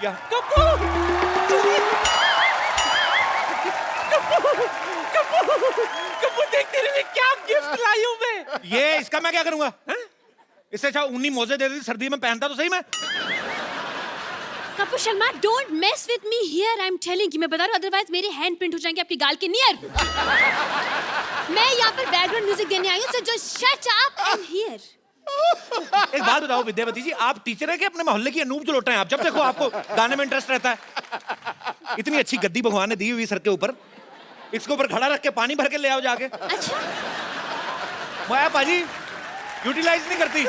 क्या? कप्पू देख तेरे लिए क्या गिफ्ट लाई हूं मैं। ये इसका मैं क्या करूंगा? इससे अच्छा उन्नी मोजे दे दी, सर्दी में पहनता तो सही मैं। Kapoor Sharma, don't mess with me here, I am telling कि मैं बता रहा हूं, अदरवाइज मेरे हैंड प्रिंट हो जाएंगे आपकी गाल के नियर। मैं यहाँ पर बैकग्राउंड म्यूजिक देने आई हूँ, so just shut up and here. एक बात बताओ विद्यावती जी, आप टीचर है कि अपने मोहल्ले की अनूप जो हैं आप? जब देखो आपको गाने में इंटरेस्ट रहता है। इतनी अच्छी गद्दी भगवान ने दी हुई सर के ऊपर, इसके ऊपर खड़ा रख के पानी भर के ले आओ जाके। अच्छा मैं पाजी यूटिलाइज नहीं करती।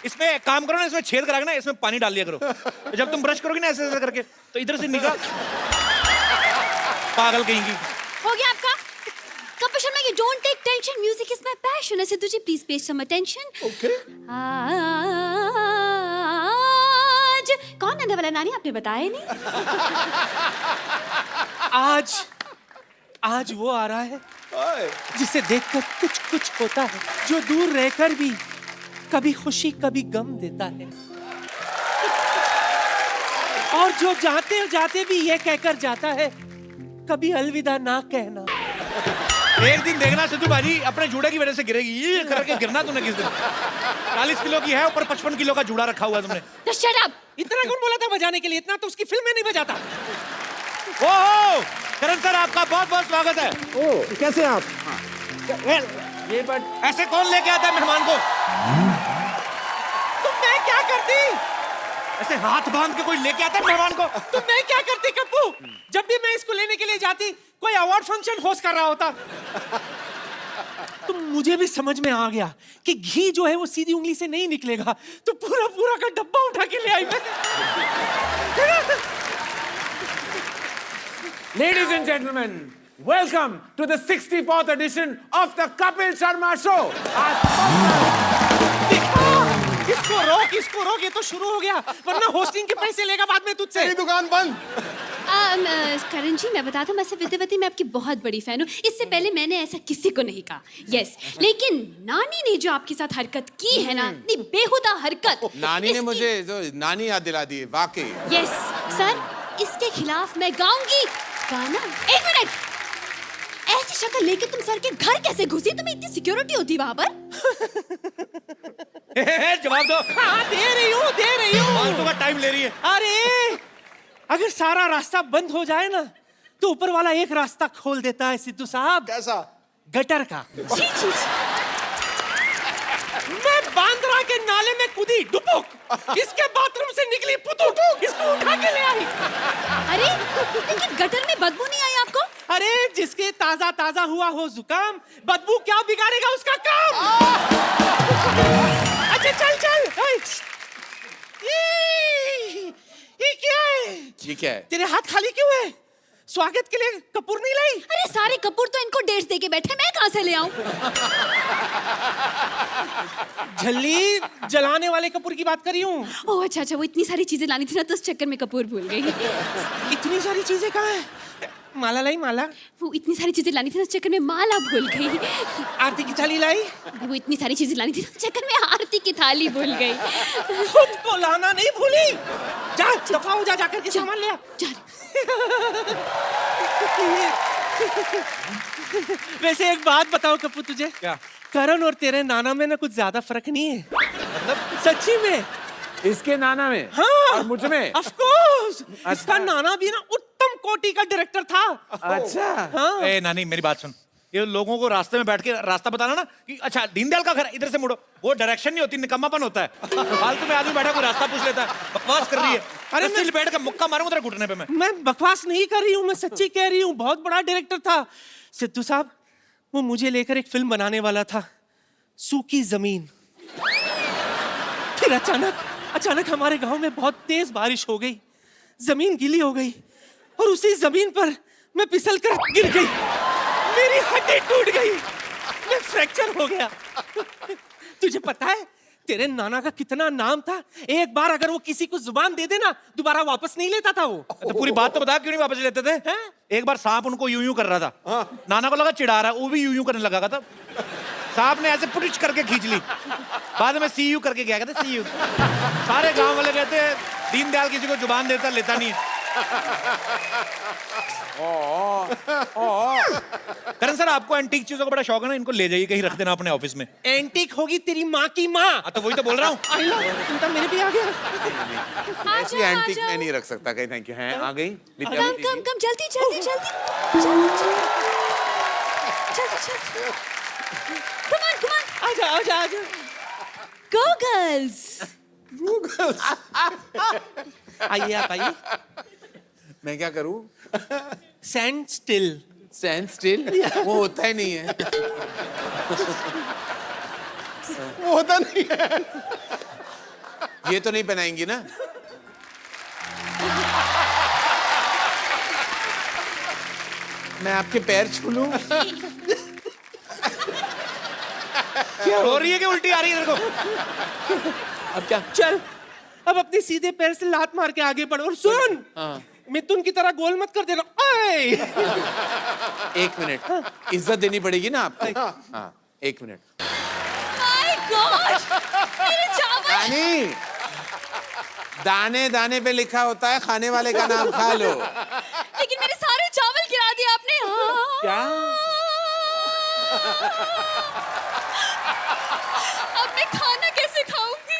इसमें एक काम करो ना, इसमें छेद करा के ना इसमें पानी डाल लिया करो, तो जब तुम ब्रश करोगे ना ऐसे ऐसे करके तो इधर से निकल। पागल कहेंगी। हो गया आपका? Kapoor Sharma, you don't take tension, music is my passion. Sidhu ji please pay some attention. Okay. आज कौन आने वाला नानी, आपने बताया नहीं। आज वो आ रहा है जिसे देखकर कुछ कुछ होता है, जो दूर रहकर भी कभी खुशी कभी गम देता है, और जो जाते जाते भी ये कहकर जाता है कभी अलविदा ना कहना। एक दिन देखना सिद्धू बाजी अपने जूड़े की वजह से गिरेगी, ये करके गिरना तुमने किस दिन। 40 किलो की है, ऊपर 55 किलो का जूड़ा रखा हुआ है तुमने। तो शट अप। इतना कौन बोला था बजाने के लिए? इतना तो उसकी फिल्म में नहीं बजाता। ओहो करण सर, आपका बहुत बहुत स्वागत है। ओ कैसे आप? ये बट ऐसे कौन लेके आता है मेहमान को? तो मैं क्या करती? ऐसे हाथ बांध के कोई लेके आता है मेहमान को? तो मैं क्या करती कप्पू? जब भी मैं इसको लेने के लिए जाती, कोई अवार्ड फंक्शन होस्ट कर रहा होता। तो मुझे भी समझ में आ गया कि घी जो है वो सीधी उंगली से नहीं निकलेगा, तो पूरा पूरा का डब्बा उठा के ले आई मैं। Ladies and gentlemen, welcome to the 64th edition of the Kapil Sharma Show. इसको रोक, ये तो शुरू हो गया, वरना होस्टिंग के पैसे लेगा बाद में तुझसे। तेरी दुकान बंद। करण जी, मैं बताता हूँ, मैं विद्यावती मैं आपकी बहुत बड़ी फैन हूँ। इससे पहले मैंने ऐसा किसी को नहीं कहा। यस, लेकिन नानी ने जो आपके साथ हरकत की है ना, इतनी बेहुदा हरकत। नानी ने मुझे जो नानी याद दिला दी, वाकई। यस सर, इसके खिलाफ मैं गाऊंगी गाना। एक मिनट, ऐसी शक्ल लेके तुम सर के घर कैसे घुसी? तुम्हें इतनी सिक्योरिटी होती वहां पर? जवाब दो। हाँ, दे रही हूँ। फालतू का टाइम ले रही है। अरे अगर सारा रास्ता बंद हो जाए ना, तो ऊपर वाला एक रास्ता खोल देता है सिद्धू साहब। कैसा? गटर का। छी छी छी। मैं बांद्रा के नाले में कूदी डुबुक, इसके बाथरूम से निकली पुतुक, इसको उठा के ले आई। अरे लेकिन गटर में बदबू नहीं आई आपको? अरे जिसके ताजा ताजा हुआ हो जुकाम, बदबू क्या बिगाड़ेगा उसका काम। अच्छा चल। ये क्या है? ठीक है। तेरे हाथ खाली क्यों है? स्वागत के लिए कपूर नहीं लाई? अरे सारे कपूर तो इनको डेट्स दे के बैठे, मैं कहाँ से ले आऊं? झल्ली जलाने वाले कपूर की बात कर रही हूँ। ओह अच्छा, वो इतनी सारी चीजें लानी थी ना, तो उस चक्कर में कपूर भूल गई। इतनी सारी चीजें कहाँ है? माला लाई माला? वो इतनी सारी चीजें लानी थी ना, उस चक्कर में माला भूल गई। आरती की थाली लाई? वो इतनी सारी चीजें लानी थी ना, उस चक्कर में आरती की थाली भूल गई। खुद को लाना नहीं भूली। जा दफा हो, जाकर के सामान ले आ। चल। वैसे एक बात बताओ कपूर तुझे, क्या? करण और तेरे नाना में ना कुछ ज्यादा फर्क नहीं है। मतलब सच्ची में। इसके नाना में? हाँ, और मुझ में? Of course. इसका नाना भी ना उत्तम कोटि का डायरेक्टर था। अच्छा। हाँ। ए नानी मेरी बात सुन, ये लोगों को रास्ते में बैठ के रास्ता बताना ना कि अच्छा दीनदयाल का घर इधर से मुड़ो, वो डायरेक्शन नहीं होती, निकम्मापन होता है। फालतू में आदमी बैठा कोई रास्ता पूछ लेता है, बकवास कर रही है। अरे मैं बैठ के मुक्का मारूंगा तेरे घुटने पे। मैं बकवास नहीं कर रही हूँ, मैं सच्ची कह रही हूँ। बहुत बड़ा डायरेक्टर था सिद्धू साहब। वो मुझे लेकर एक फिल्म बनाने वाला था, सूखी जमीन। फिर अचानक हमारे गांव में बहुत तेज बारिश हो गई, जमीन गीली हो गई, और उसी जमीन पर मैं फिसल कर गिर गई। मेरी हड्डी टूट गई, मैं फ्रैक्चर हो गया। तुझे पता है तेरे नाना का कितना नाम था? एक बार अगर वो किसी को जुबान दे देना, दोबारा वापस नहीं लेता था वो। तो पूरी बात तो बता, क्यों नहीं वापस लेते थे? एक बार सांप उनको यूं यूं कर रहा था, नाना को लगा चिढ़ा रहा है, वो भी यूं यूं करने लगा था। साहब ने ऐसे पुटिच करके खींच ली, बाद में सी यू करके गया, कहते सी यू। सारे गांव वाले कहते हैं दीनदयाल किसी को जुबान देता लेता नहीं है। करण सर, आपको एंटीक चीजों का बड़ा शौक है ना, इनको ले जाइए कहीं रख देना अपने ऑफिस में। एंटीक होगी तेरी माँ की माँ। तो वही तो बोल रहा हूँ। आई लो, इनका मेरे भी आ गया। ऐसी एंटीक मैं नहीं रख सकता कहीं। Thank you. हैं आ गई विद्या कम दीदी। कम कम, जल्दी जल्दी जल्दी जल्दी जल्दी। Come on, come on. आजा आजा आजा। Go girls. आइए आप आइए। मैं क्या करूं? Stand still. Stand still? वो होता ही नहीं है। वो होता नहीं है। ये तो नहीं पहनाएंगी ना? मैं आपके पैर छू लूं? क्या हो रही है कि उल्टी आ रही है तेरे को? अब क्या? चल, अब अपने सीधे पैर से लात मार के आगे बढ़ और सुन। मिथुन की तरह गोल मत कर देना। ओए! एक मिनट, इज्जत देनी पड़ेगी ना आपको। हाँ, एक मिनट। My God. मेरे चावल. रानी, दाने दाने पे लिखा होता है खाने वाले का नाम खा लो। लेकिन मेरे सारे चावल गिरा दिए आपने। क्या? अब मैं खाना कैसे खाऊंगी?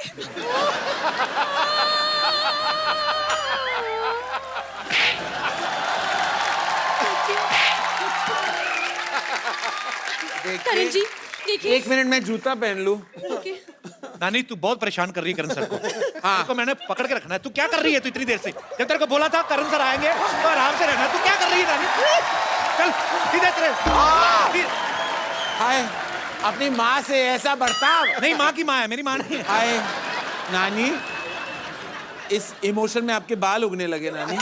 करण जी, देखिए। एक मिनट में जूता पहन लूं। Okay. नानी, तू बहुत परेशान कर रही है करण सर को। हाँ। उसको मैंने पकड़ के रखना है। तू क्या कर रही है तू इतनी देर से? जब तेरे को बोला था करण सर आएंगे तो आराम से रहना। तू क्या कर रही है नानी? चल सीधे तेरे। हाय, अपनी माँ से ऐसा बर्ताव? नहीं, माँ की माँ है, मेरी माँ नहीं है। हाय नानी, इस इमोशन में आपके बाल उगने लगे नानी।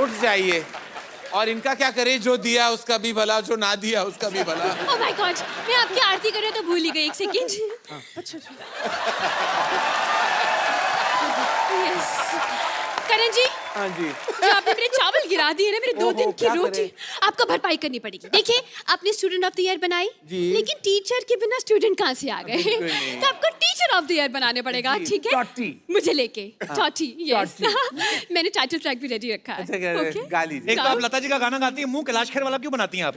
उठ जाइए। और इनका क्या करे? जो दिया उसका भी भला, जो ना दिया उसका भी भला। Oh my God, मैं आपकी आरती कर रही हूँ तो भूल ही गई। एक सेकेंड। अच्छा। Yes. करण जी, हाँ जी। जो आपने मेरे चावल गिरा दिए ना, मेरे 2 दिन की क्या रोटी, आपको भरपाई करनी पड़ेगी। देखिए, आपने स्टूडेंट ऑफ द ईयर बनाई, जी। लेकिन टीचर के बिना स्टूडेंट कहाँ से आ गए? बिल्कुल नहीं। तो आपको टीचर ऑफ द ईयर बनाने पड़ेगा, ठीक है? टॉटी। मुझे लेके टॉटी, यस। मैंने टाइटल ट्रैक भी रेडी रखा है। अच्छा, क्या है? Okay? गाली जी। एक तो आप लता जी का गाना गाती है, मुंह कैलाश खेर वाला क्यों बनाती हैं आप?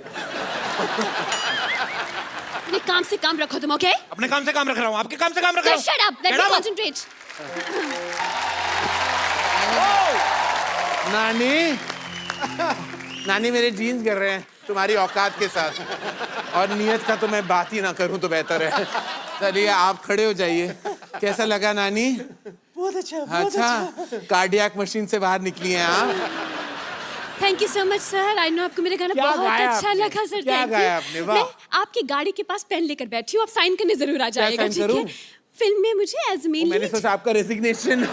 अपने काम से काम रखो तुम, ओके? अपने काम से काम रख रहा हूँ, आपके काम से काम रख रहा हूँ। Shut up, let Shut me up. concentrate. नानी, नानी मेरे जीन्स गिर रहे हैं तुम्हारी औकात के साथ। और नियत का तो मैं बात ही ना करूं तो बेहतर है। चलिए आप खड़े हो जाइए। कैसा लगा नानी? बहुत अच्छा, बहुत अच्छा, कार्डियक मशीन से बाहर निकली हैं आप। Thank you so much sir. I know आपको मेरा गाना क्या बहुत गाया अच्छा आपने? लगा सर। क्या थैंक गाया यू। आपने? वाह। मैं आपकी गाड़ी के पास पेन लेकर बैठी हूँ, आप साइन करने जरूर आ जाएगा, साइन ठीक करूं? है? फिल्म में मुझे एज मेन मैंने सोचा आपका रेजिग्नेशन।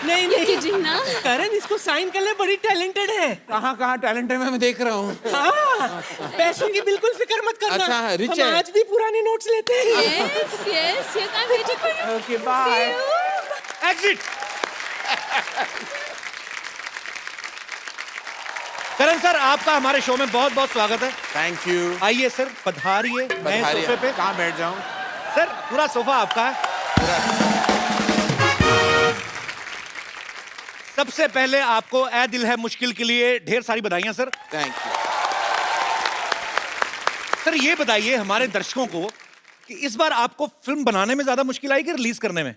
नहीं नहीं, कीजिए ना। करण इसको साइन करने बड़ी टैलेंटेड है। कहाँ कहाँ टैलेंट है मैं देख रहा हूँ। हाँ, पैसों की बिल्कुल फिक्र मत करना। अच्छा, rich हम है। आज भी पुराने नोट्स लेते हैं। Yes yes yes, I am waiting for you. Okay bye. Exit. Karan sir, आपका हमारे शो में बहुत बहुत स्वागत है। Thank you. आइए सर, पधारिए नए सोफे पे। कहाँ बैठ जाऊँ? सर, पूरा सोफा आपका है। सबसे पहले आपको ए दिल है मुश्किल के लिए ढेर सारी बधाइयां सर। Thank you. सर ये बताइए हमारे दर्शकों को कि इस बार आपको फिल्म बनाने में ज्यादा मुश्किल आई कि रिलीज करने में?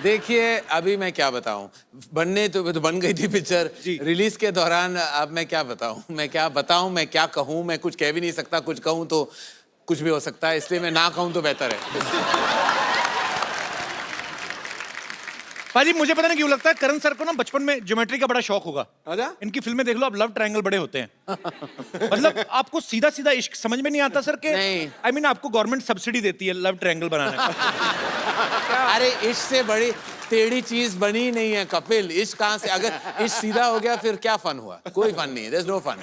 देखिए अभी मैं क्या बताऊं, बनने तो बन गई थी पिक्चर, रिलीज के दौरान अब मैं क्या बताऊं, मैं क्या कहूं, मैं कुछ कह भी नहीं सकता, कुछ कहूं तो कुछ भी हो सकता है, इसलिए मैं ना कहूं तो बेहतर है। पाजी मुझे पता नहीं क्यों लगता है करण सर को ना बचपन में ज्योमेट्री का बड़ा शौक होगा। अच्छा? इनकी फिल्में देख लो, अब लव ट्रायंगल बड़े होते हैं। मतलब आपको सीधा सीधा इश्क समझ में नहीं आता सर के? नहीं। आई मीन आपको गवर्नमेंट सब्सिडी देती है लव ट्रायंगल बनाने का। अरे इश्क से बड़ी टेढ़ी चीज बनी ही नहीं है कपिल। इश्क कहां से, अगर इश्क सीधा हो गया फिर क्या फन हुआ? कोई फन नहीं, देयर इज नो फन।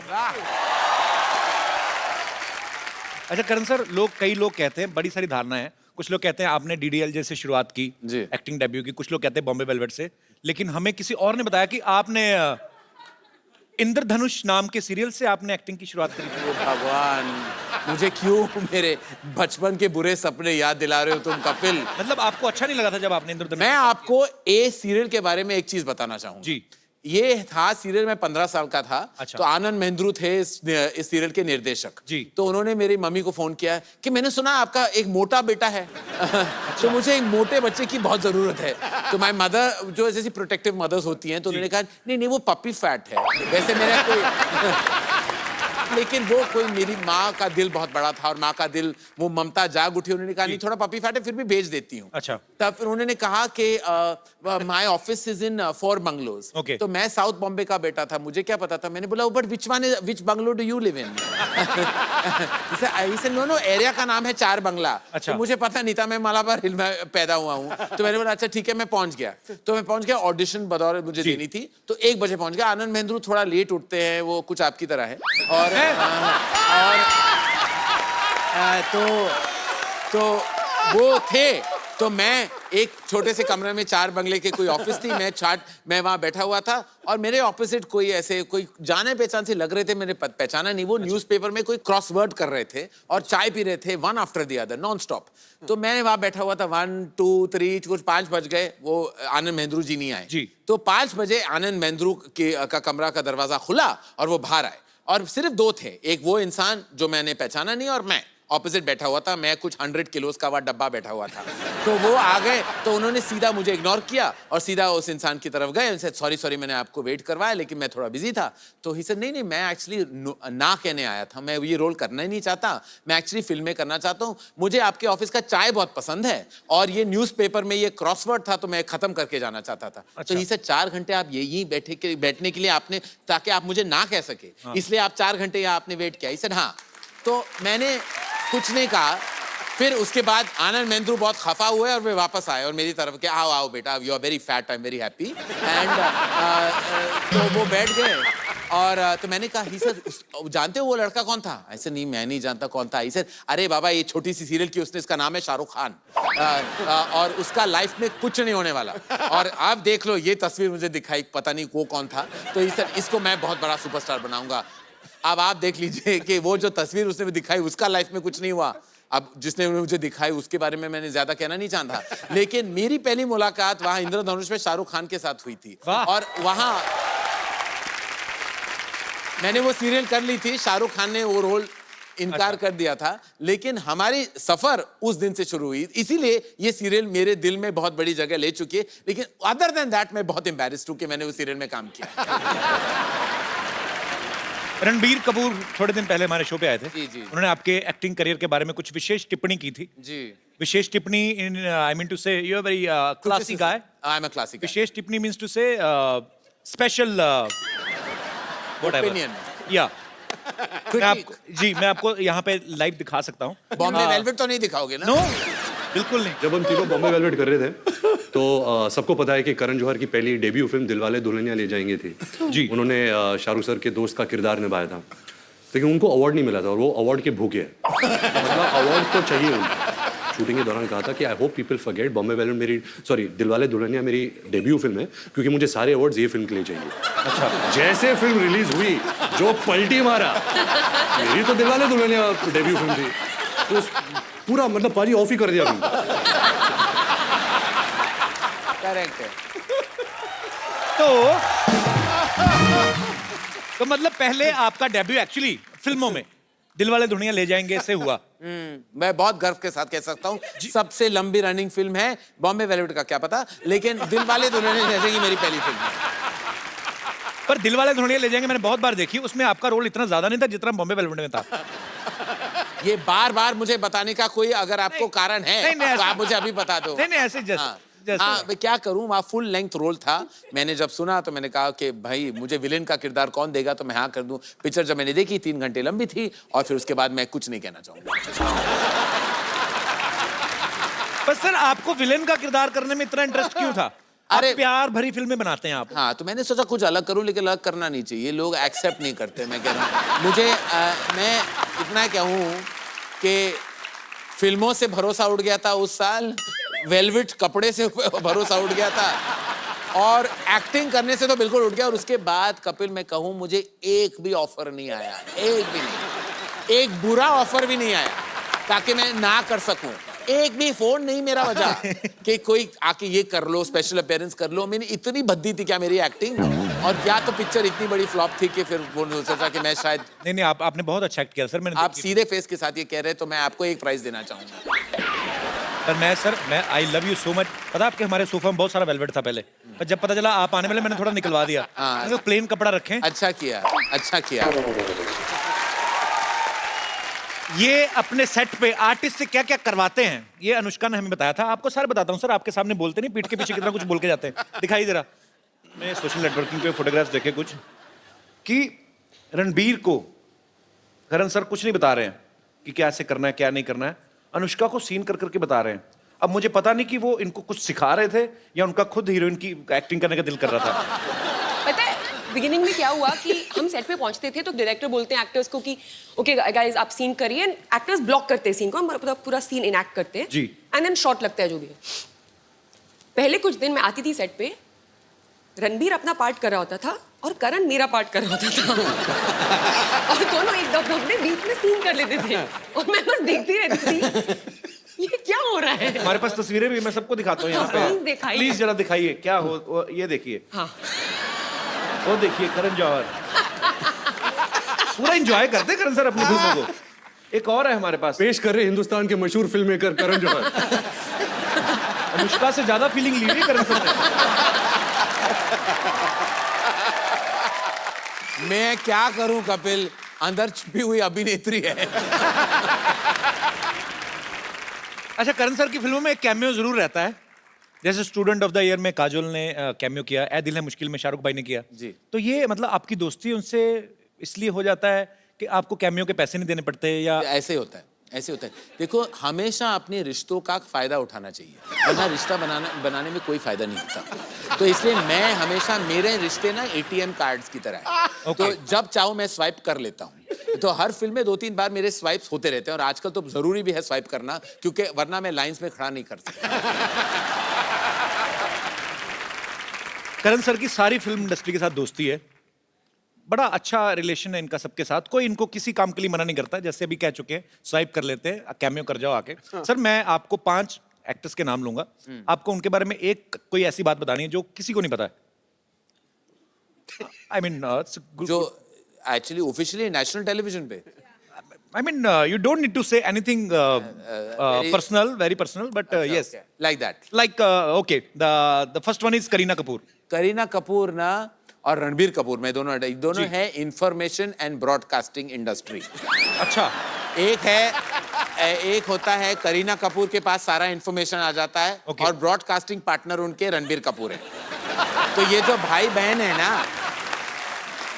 अच्छा करण सर, कई लोग कहते हैं, बड़ी सारी धारणा है, कुछ लोग कहते हैं आपने डीडीएल से शुरुआत की, एक्टिंग डेब्यू की, कुछ लोग कहते हैं बॉम्बे वेलवेट से, लेकिन हमें किसी और ने बताया कि आपने इंद्रधनुष नाम के सीरियल से आपने एक्टिंग की शुरुआत करी थी। भगवान, मुझे क्यों मेरे बचपन के बुरे सपने याद दिला रहे हो तुम कपिल। मतलब आपको अच्छा नहीं लगा था जब आपने इंद्रधनुष? मैं आपको ए सीरियल के बारे में एक चीज बताना चाहूंगा जी। ये था सीरियल में 15 साल का था। अच्छा। तो आनंद महेंद्रू थे इस सीरियल के निर्देशक जी। तो उन्होंने मेरी मम्मी को फोन किया कि मैंने सुना आपका एक मोटा बेटा है तो मुझे एक मोटे बच्चे की बहुत जरूरत है। तो माय मदर, जो जैसी प्रोटेक्टिव मदर्स होती हैं, तो उन्होंने कहा नहीं नहीं वो पपी फैट है। वैसे मेरा कोई लेकिन वो कोई, मेरी माँ का दिल बहुत बड़ा था और माँ का दिल, वो ममता जाग उठी। उन्होंने कहा नहीं थोड़ा पपी फैट है, फिर भी भेज देती हूँ। अच्छा। तब फिर उन्होंने कहा कि my office is in 4 bungalows. Okay. तो मैं साउथ बॉम्बे का बेटा था, मुझे क्या पता था। मैंने बोला but which bungalow do you live in? No no, area का नाम है 4 बंगला। अच्छा। तो मुझे पता नहीं था, मैं मलाबार हिल में पैदा हुआ हूँ। तो मैंने बोला अच्छा ठीक है, मैं पहुंच गया। तो मैं पहुंच गया, ऑडिशन बदौर मुझे देनी थी, तो 1 बजे पहुंच गया। आनंद महेंद्रू थोड़ा लेट उठते हैं, वो कुछ आपकी तरह है। और तो वो थे, तो मैं एक छोटे से कमरे में 4 बंगले के कोई ऑफिस थी, मैं वहां बैठा हुआ था और मेरे ऑपोजिट कोई ऐसे कोई जाने पहचान से लग रहे थे, मैंने पहचाना नहीं। वो न्यूज़पेपर में कोई क्रॉसवर्ड कर रहे थे और चाय पी रहे थे, one after the other non stop. तो मैं वहां बैठा हुआ था, 1 2 3 कुछ 5 बज गए, वो आनंद महेंद्रू जी नहीं आए जी। तो 5 बजे आनंद महेंद्रू का कमरा का दरवाजा खुला और वो बाहर आए और सिर्फ 2 थे। एक वो इंसान जो मैंने पहचाना नहीं और मैं ऑपोजिट बैठा हुआ था। मैं कुछ 100 किलोस का डब्बा बैठा हुआ था। तो वो आ गए, तो उन्होंने सीधा मुझे इग्नोर किया और सीधा उस इंसान की तरफ गए। उनसे सॉरी मैंने आपको वेट करवाया लेकिन मैं थोड़ा बिजी था। तो ही से नहीं मैं एक्चुअली ना कहने आया था, मैं ये रोल करना ही नहीं चाहता, मैं एक्चुअली फिल्में करना चाहता हूँ। मुझे आपके ऑफिस का चाय बहुत पसंद है और ये न्यूज़पेपर में ये क्रॉसवर्ड था तो मैं खत्म करके जाना चाहता था। तो ही से 4 घंटे आप यही बैठने के लिए आपने, ताकि आप मुझे ना कह सके, इसलिए आप 4 घंटे यहाँ आपने वेट किया। ही से हाँ, तो मैंने कुछ नहीं कहा। फिर उसके बाद आनंद महेंद्रू बहुत खफा हुए और वे वापस आए और मेरी तरफ के आओ आओ बेटा, you are very fat, I am very happy. And तो वो बैठ गए और तो मैंने कहा ही सर जानते हो वो लड़का कौन था? ऐसे नहीं मैं नहीं जानता कौन था। ही सर अरे बाबा ये छोटी सी सीरियल की उसने, इसका नाम है शाहरुख खान और उसका लाइफ में कुछ नहीं होने वाला। और आप देख लो ये तस्वीर मुझे दिखाई, पता नहीं वो कौन था। तो ही सर इसको मैं बहुत बड़ा सुपरस्टार बनाऊंगा। अब आप देख लीजिए कि वो जो तस्वीर उसने दिखाई उसका लाइफ में कुछ नहीं हुआ। अब जिसने मुझे दिखाई उसके बारे में मैंने ज्यादा कहना नहीं चाहता, लेकिन मेरी पहली मुलाकात वहां इंद्रधनुष में शाहरुख खान के साथ हुई थी और वहां मैंने वो सीरियल कर ली थी। शाहरुख खान ने वो रोल इनकार कर दिया था, लेकिन हमारी सफर उस दिन से शुरू हुई। इसीलिए ये सीरियल मेरे दिल में बहुत बड़ी जगह ले चुकी है। लेकिन अदर देन दैट मैं बहुत एम्बैरेस्ड हूं कि मैंने उस सीरियल में काम किया। रणबीर कपूर थोड़े दिन पहले हमारे शो पे आए थे। जी। उन्होंने आपके एक्टिंग करियर के बारे में कुछ विशेष टिप्पणी की थी। जी। विशेष टिप्पणी in I mean to say you are very classy guy. I am a classic. विशेष टिप्पणी means to say special opinion. या मैं आपको यहाँ पे लाइव दिखा सकता हूँ। बॉम्बे वेलवेट तो नहीं दिखाओगे ना? नो, बिल्कुल नहीं। जब हम तीनों बॉम्बे वेलवेट कर रहे थे तो सबको पता है कि करण जौहर की पहली डेब्यू फिल्म दिलवाले दुल्हनिया ले जाएंगे थी जी। उन्होंने शाहरुख सर के दोस्त का किरदार निभाया था, लेकिन उनको अवार्ड नहीं मिला था और वो अवार्ड के भूखे हैं। मतलब अवार्ड तो चाहिए उनको। शूटिंग के दौरान कहा था कि I hope people forget Bombay velvet Dilwale Dulhania मेरी डेब्यू फिल्म है क्योंकि मुझे सारे अवार्ड्स ये फिल्म के लिए चाहिए। अच्छा। जैसे फिल्म रिलीज हुई जो पलटी मारा, मेरी तो दिलवाले दुल्हनिया डेब्यू फिल्म थी, तो पूरा मतलब पाजी ऑफ ही कर दिया फिल्म। करेक्ट है। तो मतलब पहले आपका डेब्यू एक्चुअली फिल्मों में दिलवाले दुल्हनिया ले जाएंगे से हुआ। मैं बहुत गर्व के साथ कह सकता हूँ सबसे लंबी रनिंग फिल्म है। बॉम्बे वेलवेट का क्या पता, लेकिन दिलवाले दुल्हनिया ले जाएंगे मेरी पहली फिल्म है। पर दिलवाले दुल्हनिया ले जाएंगे मैंने बहुत बार देखी, उसमें आपका रोल इतना ज्यादा नहीं था जितना बॉम्बे वेलवेट में था। ये बार बार मुझे बताने का कोई अगर आपको कारण है तो आप मुझे अभी बता दो। नहीं ऐसे हाँ, मैं क्या करूं, वहाँ फुल लेंथ रोल था। मैंने जब सुना तो मैंने कहा कि भाई मुझे विलेन का किरदार कौन देगा, तो मैं हाँ कर दूं। पिक्चर जब मैंने देखी 3 घंटे लंबी थी और फिर उसके बाद मैं कुछ नहीं कहना चाहूंगा। पर सर आपको विलेन का किरदार करने में इतना इंटरेस्ट क्यों था? अरे प्यार भरी फिल्में बनाते हैं आप। हाँ, तो मैंने सोचा कुछ अलग करूं, लेकिन अलग करना नहीं चाहिए, लोग एक्सेप्ट नहीं करते। मैं कह रहा हूँ मुझे मैं इतना कहूँ कि फिल्मों से भरोसा उठ गया था उस साल, वेलवेट कपड़े से भरोसा उठ गया था। और एक्टिंग करने से तो बिल्कुल उठ गया। और उसके बाद कपिल मैं कहूं मुझे एक भी ऑफर नहीं आया, एक भी नहीं, एक बुरा ऑफर भी नहीं आया ताकि मैं ना कर सकूं। एक भी फोन नहीं मेरा बजा कि कोई आके ये कर लो, स्पेशल अपीयरेंस कर लो। मैंने इतनी भद्दी थी क्या मेरी एक्टिंग, और क्या तो पिक्चर इतनी बड़ी फ्लॉप थी कि फिर वो सोचा कि मैं शायद नहीं आपने बहुत अच्छा एक्ट किया सर। मैंने आप सीधे फेस के साथ ये कह रहे तो मैं आपको एक प्राइज देना चाहूंगा। पर मैं I love you so much. पता आपके हमारे सोफा में बहुत सारा वेलवेट था पहले, पर जब पता चला आप आने वाले मैंने थोड़ा निकलवा दिया। हाँ। प्लेन कपड़ा रखें। अच्छा किया, अच्छा किया। ये अपने सेट पे आर्टिस्ट से क्या क्या करवाते हैं ये अनुष्का ने हमें बताया था। आपको सारे बताता हूँ सर, आपके सामने बोलते नहीं, पीठ के पीछे कितना कुछ बोल के जाते हैं। दिखाई जरा, मैं सोशल नेटवर्किंग पे फोटोग्राफ्स देखे कुछ कि रणबीर को करण सर कुछ नहीं बता रहे हैं कि क्या ऐसे करना है क्या नहीं करना है, अनुष्का को सीन कर करके बता रहे हैं। अब मुझे पता नहीं कि वो इनको कुछ सिखा रहे थे या उनका खुद हीरोइन की एक्टिंग करने का दिल कर रहा था। पता है बिगिनिंग में क्या हुआ कि हम सेट पे पहुंचते थे तो डायरेक्टर बोलते हैं एक्टर्स को कि ओके गाइस आप सीन करिए, एक्टर्स ब्लॉक करते हैं सीन को, हम पूरा सीन इनएक्ट करते हैं जी। एंड देन शॉट लगता है जो भी है। पहले कुछ दिन मैं आती थी सेट पे, रणबीर अपना पार्ट कर रहा होता था और करण मेरा पार्ट कर रहा होता था और दोनों एक अपने बीच में सीन कर लेते थे और मैं बस देखती रहती थी ये क्या हो रहा है। हमारे पास तस्वीरें भी, मैं सबको दिखाता हूँ यहाँ प्लीज पे। दिखाइए। प्लीज जरा दिखाइए क्या हो। ये देखिए, हाँ वो देखिए करण जौहर पूरा एंजॉय करते करण सर अपनी फिल्मों को। एक और है हमारे पास, पेश कर रहे हिंदुस्तान के मशहूर फिल्म मेकर करण जौहर। अनुष्का से ज्यादा फीलिंग ली हुई करण सर ने। मैं क्या करूं कपिल, अंदर छुपी हुई अभिनेत्री है। अच्छा, करण सर की फिल्मों में एक कैमियो जरूर रहता है, जैसे स्टूडेंट ऑफ द ईयर में काजोल ने कैमियो किया, ए दिल है मुश्किल में शाहरुख भाई ने किया जी। तो ये मतलब आपकी दोस्ती उनसे इसलिए हो जाता है कि आपको कैमियो के पैसे नहीं देने पड़ते या ऐसे होता है, ऐसे होता है। देखो हमेशा अपने रिश्तों का फायदा उठाना चाहिए, वरना रिश्ता बनाने में कोई फायदा नहीं होता। तो इसलिए मैं हमेशा, मेरे रिश्ते ना ATM कार्ड्स की तरह है। तो जब चाहूं मैं स्वाइप कर लेता हूं। तो हर फिल्म में 2-3 बार मेरे स्वाइप्स होते रहते हैं और आजकल तो जरूरी भी है स्वाइप करना, क्योंकि वरना मैं लाइंस में खड़ा नहीं कर सकता। करण सर की सारी फिल्म इंडस्ट्री के साथ दोस्ती है, बड़ा अच्छा रिलेशन है इनका सबके साथ। कोई इनको किसी काम के लिए मना नहीं करता, जैसे अभी कह चुके हैं स्वाइप कर लेते हैं, कैमियो कर जाओ आके। सर मैं आपको 5 एक्टर्स के नाम लूंगा, आपको उनके बारे में एक कोई ऐसी बात बतानी है जो किसी को नहीं पता है। I mean, जो एक्चुअली ऑफिशियली नेशनल टेलीविजन पे, I mean, you don't need to say anything personal, very personal, but yes, like that. like okay, the first one is Kareena Kapoor. Kareena Kapoor ना और रणबीर कपूर में दोनों है इंफॉर्मेशन एंड ब्रॉडकास्टिंग इंडस्ट्री। अच्छा, एक होता है करीना कपूर के पास सारा इंफॉर्मेशन आ जाता है Okay. और ब्रॉडकास्टिंग पार्टनर उनके रणबीर कपूर है। तो ये जो भाई बहन है ना,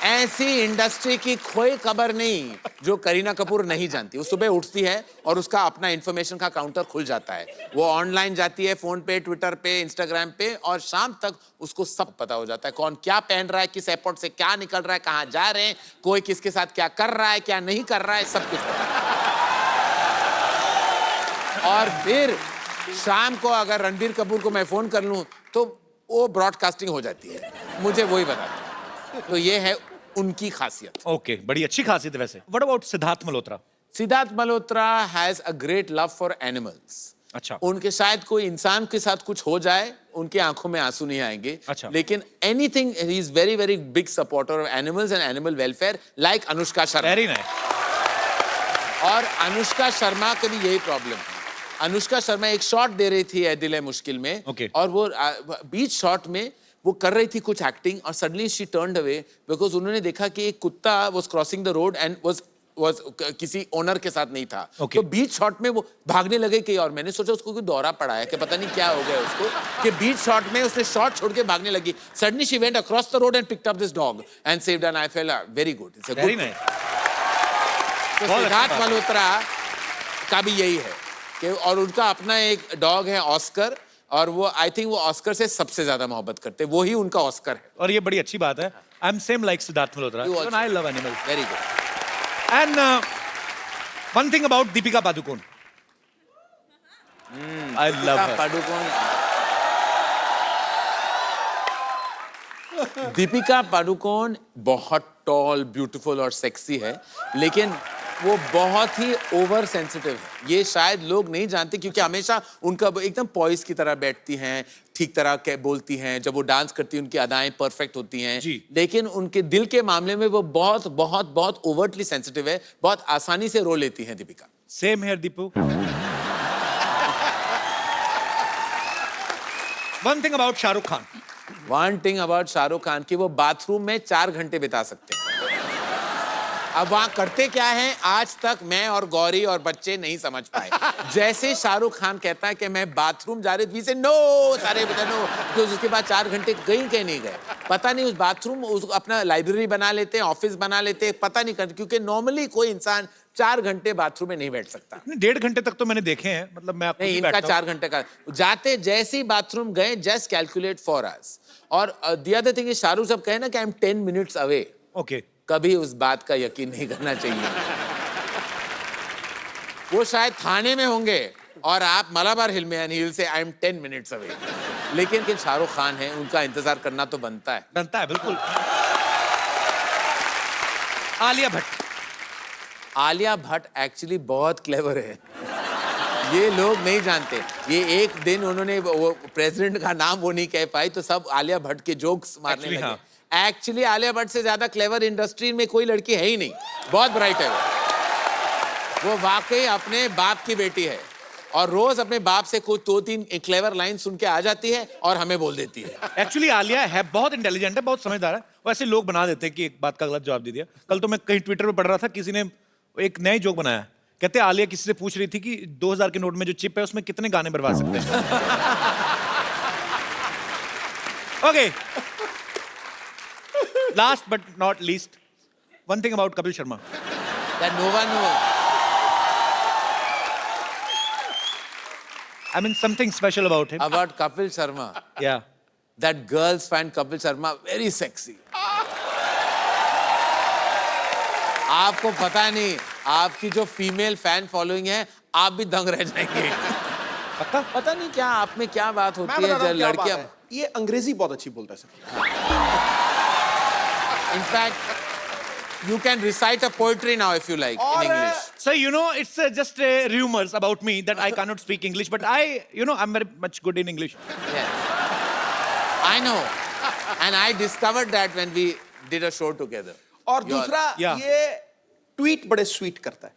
ऐसी इंडस्ट्री की कोई खबर नहीं जो करीना कपूर नहीं जानती। वो सुबह उठती है और उसका अपना इंफॉर्मेशन का काउंटर खुल जाता है, वो ऑनलाइन जाती है, फोन पे, ट्विटर पे, इंस्टाग्राम पे, और शाम तक उसको सब पता हो जाता है। कौन क्या पहन रहा है, किस एयरपोर्ट से क्या निकल रहा है, कहाँ जा रहे हैं, कोई किसके साथ क्या कर रहा है, क्या नहीं कर रहा है, सब कुछ पता है। और फिर शाम को अगर रणबीर कपूर को मैं फोन कर लूं तो वो ब्रॉडकास्टिंग हो जाती है, मुझे वही बताते हैं। तो ये है उनकी खासियत। ओके, बड़ी अच्छी खासियत है वैसे। What about Siddharth Malhotra? Siddharth Malhotra has a great love for animals. अच्छा, उनके शायद कोई इंसान के साथ कुछ हो जाए, उनकी आंखों में आंसू नहीं आएंगे। अच्छा। लेकिन anything, he is very very big supporter of animals and animal welfare, like Anushka Sharma. Very nice. और अनुष्का शर्मा का भी यही प्रॉब्लम है। अनुष्का शर्मा एक शॉट दे रही थी ए दिल है मुश्किल में, Okay. और वो बीच शॉट में वो कर रही थी कुछ एक्टिंग, और suddenly she turned away because उन्होंने देखा कि एक कुत्ता was crossing the road and was किसी ओनर के साथ नहीं था। Okay. तो बीच शॉट में वो भागने लगे कहीं और। मैंने सोचा उसको कोई दौरा पड़ा है कि पता नहीं क्या हो गया उसको, कि बीच शॉट में उसने शॉट छोड़ के भागने लगी। Suddenly she went across the road and picked up this dog and saved, and I felt very good. It's a very good. Nice. तो सिद्धार्थ मल्होत्रा का भी यही है कि, और उनका अपना एक डॉग है ऑस्कर, और वो आई थिंक वो ऑस्कर से सबसे ज्यादा मोहब्बत करते हैं, वो ही उनका ऑस्कर है। और ये बड़ी अच्छी बात है। I am same like Siddharth Malhotra, You also. I love animals. Very good. And one thing about Deepika Padukone, I love हर। पादुकोण दीपिका पादुकोण बहुत टॉल, ब्यूटीफुल और सेक्सी है, लेकिन वो बहुत ही ओवर सेंसिटिव है। ये शायद लोग नहीं जानते क्योंकि हमेशा उनका एकदम पॉइस की तरह बैठती हैं, ठीक तरह के बोलती हैं, जब वो डांस करती हैं उनकी अदाएं परफेक्ट होती हैं, लेकिन उनके दिल के मामले में वो बहुत बहुत बहुत ओवरटली सेंसिटिव है, बहुत आसानी से रो लेती हैं Deepika. Same here Deepu. One thing about Shahrukh Khan. One thing about Shahrukh Khan कि वो बाथरूम में 4 घंटे बिता सकते हैं। अब वहां करते क्या हैं आज तक मैं और गौरी और बच्चे नहीं समझ पाए। जैसे शाहरुख खान कहता है कि मैं बाथरूम जा रही थी, से नो सारे बता नो, तो उसके बाद 4 घंटे गई कहीं नहीं गए, पता नहीं। उस बाथरूम उस अपना लाइब्रेरी बना लेते हैं, ऑफिस बना लेते हैं, पता नहीं करते, क्योंकि नॉर्मली कोई इंसान 4 घंटे बाथरूम में नहीं बैठ सकता। 1.5 घंटे तक तो मैंने देखे हैं, मतलब मैं आपको नहीं, इनका 4 घंटे का जाते जैसे ही बाथरूम गए, जस्ट कैलकुलेट फॉर अस। और द अदर थिंग, शाहरुख साहब कहे ना कि I am 10 minutes away, okay, कभी उस बात का यकीन नहीं करना चाहिए। वो शायद थाने में होंगे और आप मलाबार हिल में हिल से आई एम 10 मिनट्स अवे, लेकिन शाहरुख खान है, उनका इंतजार करना तो बनता है। बनता है, बिल्कुल। आलिया भट्ट। आलिया भट्ट एक्चुअली बहुत क्लेवर है, ये लोग नहीं जानते। ये एक दिन उन्होंने वो प्रेसिडेंट का नाम वो नहीं कह पाई तो सब आलिया भट्ट के जोक्स मारने Actually, लगे। एक्चुअली आलिया भट्ट से ज्यादा क्लेवर इंडस्ट्री में कोई लड़की है ही नहीं, बहुत ब्राइट है वो वाकई अपने बाप की बेटी है और रोज अपने बाप से कुछ 2-3 क्लेवर लाइन सुन के आ जाती है और हमें बोल देती है। एक्चुअली आलिया है बहुत इंटेलिजेंट है, बहुत समझदार है। वैसे लोग बना देते हैं कि एक बात का गलत जवाब दे दिया। कल तो मैं कहीं ट्विटर पे पढ़ रहा था, किसी ने एक नई जोक बनाया, कहते आलिया किसी से पूछ रही थी कि 2000 के नोट में जो चिप है उसमें कितने गाने बर्बाद सकते हैं। Okay, last but not least, one thing about Kapil Sharma. That no one knows. I mean something special about him. About Kapil Sharma. Yeah. That girls find Kapil Sharma very sexy. आपको पता नहीं, आपकी जो फीमेल फैन फॉलोइंग है, आप भी दंग रह जाएंगे। पता नहीं क्या आप में क्या बात होती है जब लड़कियां। ये अंग्रेजी बहुत अच्छी बोलता है sir. In fact you can recite a poetry now if you like in English. So you know, it's just rumors about me that I cannot speak English, but I'm very much good in English. Yeah. I know, and I discovered that when we did a show together. और दूसरा ये tweet बड़े sweet करता है।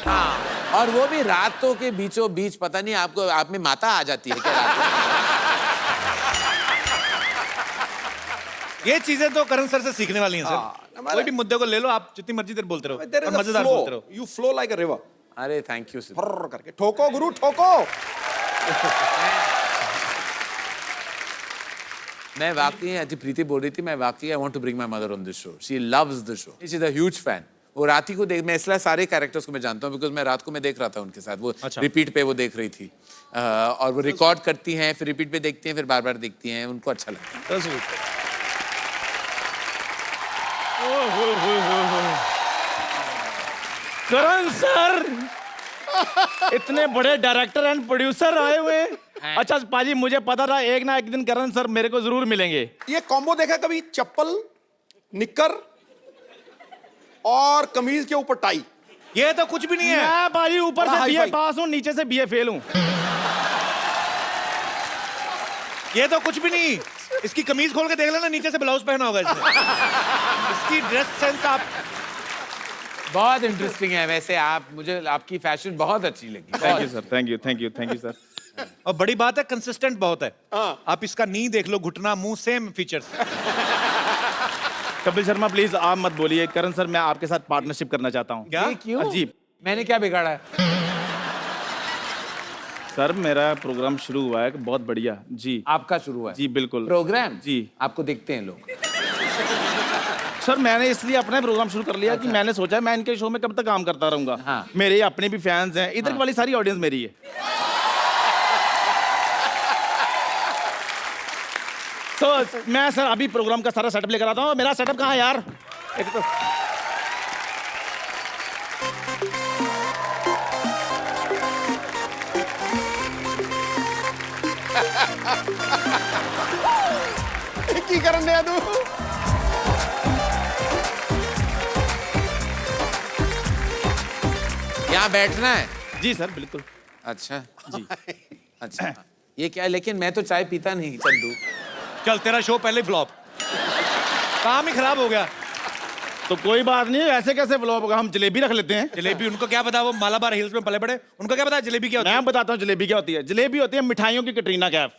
हाँ, और वो भी रातों के बीचों बीच, पता नहीं आपको आप में माता आ जाती है क्या रात में? ये चीजें तो करण सर से सीखने वाली हैं सर। कोई भी मुद्दे को ले लो, आप जितनी मर्जी देर बोलते रहो और मजेदार बोलते रहो। You flow like a river. अरे थैंक यू फर्र करके ठोको गुरु ठोको। मैं वाकई अति प्रीति बोल रही थी, मैं वाकई I want to bring my mother on this show. She loves the show, she is a huge fan. वो राती को देख, मैं इसलिए सारे कैरेक्टर्स को मैं जानता हूँ बिकॉज मैं रात को मैं देख रहा था उनके साथ, वो रिपीट पे वो देख रही थी और वो रिकॉर्ड करती हैं, फिर रिपीट पे देखती हैं, फिर बार बार देखती हैं, उनको अच्छा लगता है। करण सर, इतने बड़े डायरेक्टर एंड प्रोड्यूसर आए हुए। अच्छा पाजी, मुझे पता था एक ना एक दिन करण सर मेरे को जरूर मिलेंगे। ये कॉम्बो देखा कभी? चप्पल, निक्कर और कमीज के ऊपर टाई। ये तो कुछ भी नहीं है। मैं पाजी ऊपर से बीए हाई-फाई। पास हूँ, नीचे से बीए फेल हूँ। ये तो कुछ भी नहीं। इसकी कमीज खोल के देख लेना, नीचे से ब्लाउज पहना होगा इसने। इसकी ड्रेस सेंस आप बहुत इंटरेस्टिंग है। वैसे आप, मुझे आपकी फैशन बहुत अच्छी लगी। Thank you sir, thank you thank you thank you sir. और बड़ी बात है, कंसिस्टेंट बहुत है। आप इसका नी देख लो, घुटना, मुंह, same features. Kapil Sharma please आप मत बोलिए। करण सर, मैं आपके साथ पार्टनरशिप करना चाहता हूँ। क्या? क्यों? अजीब। मैंने क्या बिगाड़ा है? सर मेरा प्रोग्राम शुरू हुआ है, बहुत बढ़िया जी। आपका शुरू हुआ है? जी बिल्कुल। प्रोग्राम जी। आपको देखते हैं लोग? सर मैंने इसलिए अपना प्रोग्राम शुरू कर लिया कि मैंने सोचा मैं इनके शो में कब तक काम करता रहूंगा। हाँ। मेरे अपने भी फैंस हैं, इधर वाली सारी ऑडियंस मेरी है। तो मैं सर अभी प्रोग्राम का सारा सेटअप लेकर आता हूँ। मेरा सेटअप कहाँ है यार? एक तो की करण यादव। यहाँ बैठना है? जी सर बिल्कुल। अच्छा जी। अच्छा ये क्या है, लेकिन मैं तो चाय पीता नहीं चंदू। चल तेरा शो पहले फ्लॉप, काम ही खराब हो गया। तो कोई बात नहीं, ऐसे कैसे फ्लॉप होगा, हम जलेबी रख लेते हैं। जलेबी, उनको क्या पता, वो मालाबार हिल्स में पले बड़े, उनको क्या पता जलेबी क्या होती है। मैं बताता हूँ जलेबी क्या होती है। जलेबी होती है मिठाइयों की कटरीना कैफ,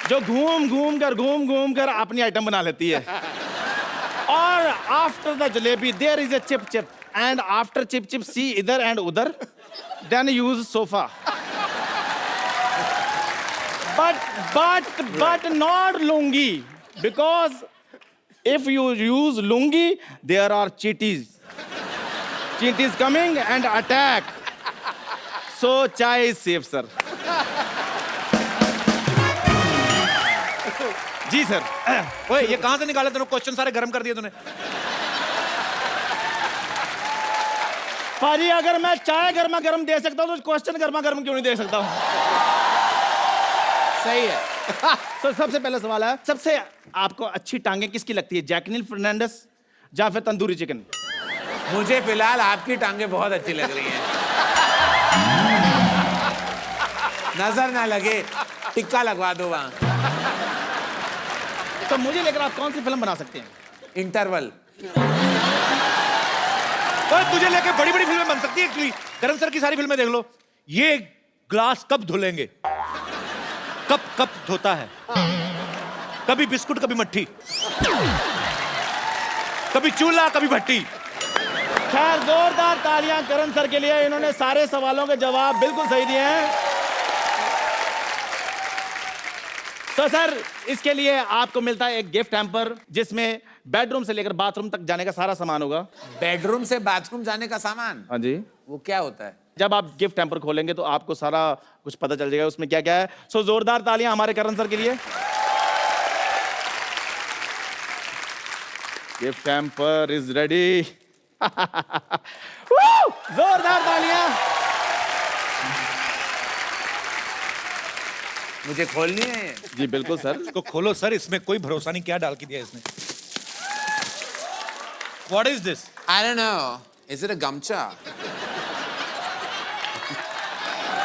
जो घूम घूम कर अपनी आइटम बना लेती है। और after the jalebi there is a chip chip, and after chip chip see इधर एंड उधर, then use sofa. but not lungi, because if you use lungi there are cheaties coming and attack, so chai is safe sir. जी sir. ओए ये कहां से निकाले तूने, question सारे गर्म कर दिए तूने। पाजी अगर मैं चाय गर्मा गर्म दे सकता हूँ तो क्वेश्चन गर्मा गर्म क्यों नहीं दे सकता हूँ। सही है। तो सबसे पहला सवाल है, सबसे आपको अच्छी टांगे किसकी लगती है, जैकलिन फर्नांडिस या फिर तंदूरी चिकन? मुझे फिलहाल आपकी टांगे बहुत अच्छी लग रही हैं। नजर ना लगे, टिक्का लगवा दो वहां। तो मुझे लेकर आप कौन सी फिल्म बना सकते हैं? इंटरवल। ओए तुझे लेके बड़ी बड़ी फिल्में बन सकती है एक्चुअली। करण सर की सारी फिल्में देख लो, ये ग्लास कब धुलेंगे, कब कब धोता है, कभी बिस्कुट कभी मट्ठी, कभी चूल्हा कभी भट्टी। खैर जोरदार तालियां करण सर के लिए, इन्होंने सारे सवालों के जवाब बिल्कुल सही दिए हैं। तो सर इसके लिए आपको मिलता है एक गिफ्ट हैम्पर, जिसमें बेडरूम से लेकर बाथरूम तक जाने का सारा सामान होगा। बेडरूम से बाथरूम जाने का सामान? हाँ जी। वो क्या होता है? जब आप गिफ्ट हैम्पर खोलेंगे तो आपको सारा कुछ पता चल जाएगा उसमें क्या क्या है। सो जोरदार तालियां हमारे करण सर के लिए। Gift hamper is ready. जोरदार तालियां। मुझे खोलनी है? जी बिल्कुल सर। इसको खोलो सर, इसमें कोई भरोसा नहीं क्या डाल के दिया इसने। What is this? I don't know. Is it a gamcha?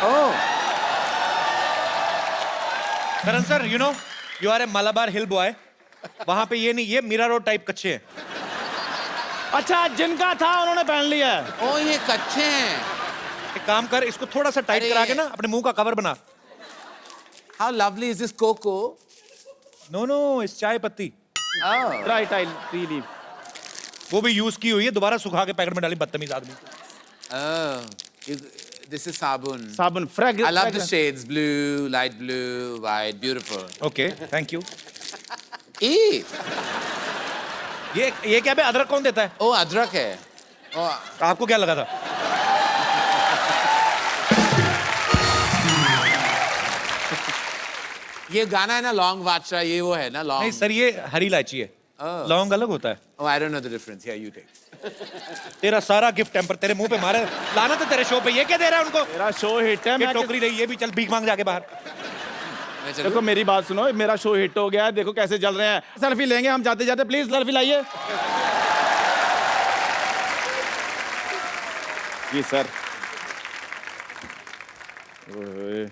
Oh. Karan sir, you know, you are a Malabar hill boy. वहां पे ये नहीं, ये मीरा रोड टाइप कच्चे हैं। अच्छा जिनका था उन्होंने पहन लिया है। ओ ये कच्चे हैं। एक काम कर, इसको थोड़ा सा टाइट अरे करा के ना अपने मुंह का कवर बना। How lovely is this cocoa? No no, इस चाय पत्ती। Oh. Right I tea leaf. वो भी यूज की हुई है, दोबारा सुखा के पैकेट में डाली, बदतमीज आदमी। Oh. This is sabun. साबुन fragrance. I love the shades: blue, light blue, white, beautiful. Okay, thank you. Eee. ये क्या बे, अदरक कौन देता है? Oh, अदरक है। Oh. आपको क्या लगा था? ये गाना है ना लौंग बादशाह, ये वो है ना लौंग? नहीं सर, ये हरी इलायची है। लौंग अलग होता है। Oh, I don't know the difference. Here, you take. तेरा सारा गिफ्ट टेम्पर तेरे मुंह पे मारे, लाना तो तेरे शो पे। ये क्या दे रहा है उनको? मेरा शो हिट है। ये मैं टोकरी रही, ये भी चल भीख मांग जाके बाहर। मैं देखो चलूं? मेरी बात सुनो, मेरा शो हिट हो गया है, देखो कैसे चल रहे हैं। सेल्फी लेंगे हम जाते जाते, प्लीज सेल्फी लाइए। जी सर। ओए।